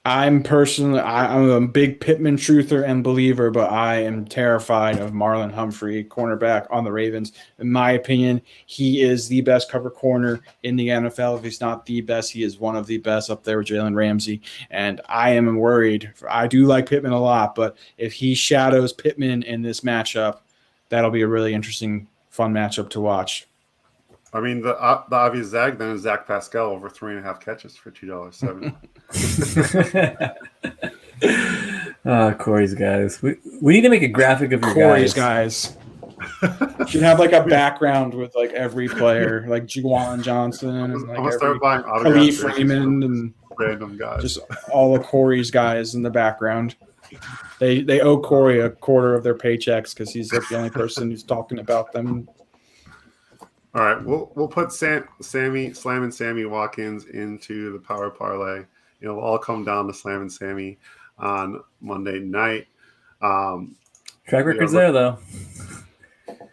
I'm a big Pittman truther and believer, but I am terrified of Marlon Humphrey, cornerback on the Ravens. In my opinion, he is the best cover corner in the NFL. If he's not the best, he is one of the best up there with Jalen Ramsey. And I am worried. I do like Pittman a lot, but if he shadows Pittman in this matchup, that'll be a really interesting, fun matchup to watch. I mean, the obvious Zag then is Zach Pascal over 3.5 catches for $2.70. Corey's guys. We need to make a graphic of your Corey's guys. Should have like a background with like every player, like Juwan Johnson and like I'm gonna start buying Khalif Freeman and random guys. Just all of Corey's guys in the background. They owe Corey a quarter of their paychecks because he's like the only person who's talking about them. All right, we'll put Sammy Watkins into the power parlay. It'll all come down to Slam and Sammy on Monday night. Track record's there though.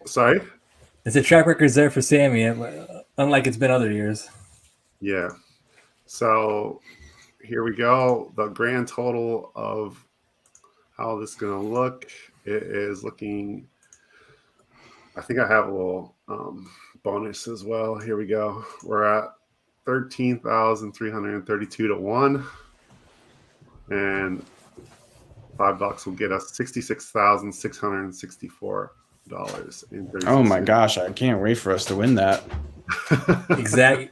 Sorry? It's a track record's there for Sammy, unlike it's been other years. Yeah. So here we go. The grand total of how this is going to look. It is looking. I think I have a little bonus as well. Here we go. We're at 13,332 to 1, and $5 will get us $66,664 in 30. Oh my gosh! I can't wait for us to win that. Exactly.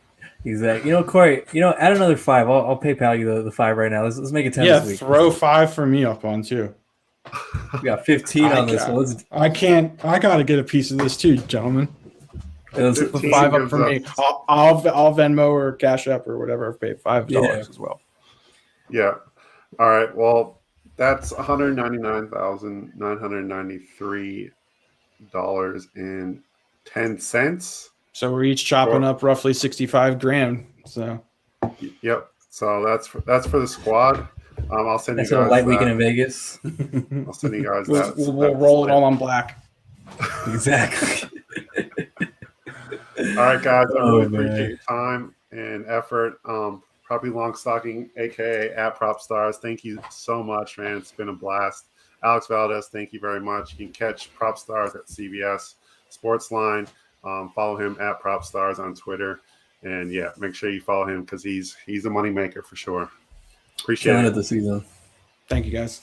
Corey. Add another 5. I'll PayPal you the 5 right now. Let's make it 10 this week. Throw 5 for me up on too. We got 15 on this one. I got to get a piece of this too, gentlemen. Let's put 5 up for me. I'll Venmo or Cash App or whatever. I've paid $5 as well. Yeah. All right. Well, that's $199,993.10. So we're each chopping up roughly $65,000. So. Yep. So that's for the squad. I'll send you guys. That's a light weekend in Vegas. I'll send you guys that. We'll roll it all on black. Exactly. All right, guys. I really appreciate your time and effort. Probably Puppy Longstocking, aka at Prop Stars. Thank you so much, man. It's been a blast. Alex Valdez, thank you very much. You can catch Prop Stars at CBS Sportsline. Follow him at Prop Stars on Twitter. And yeah, make sure you follow him because he's a money maker for sure. Appreciate Killing it it this season. Thank you, guys.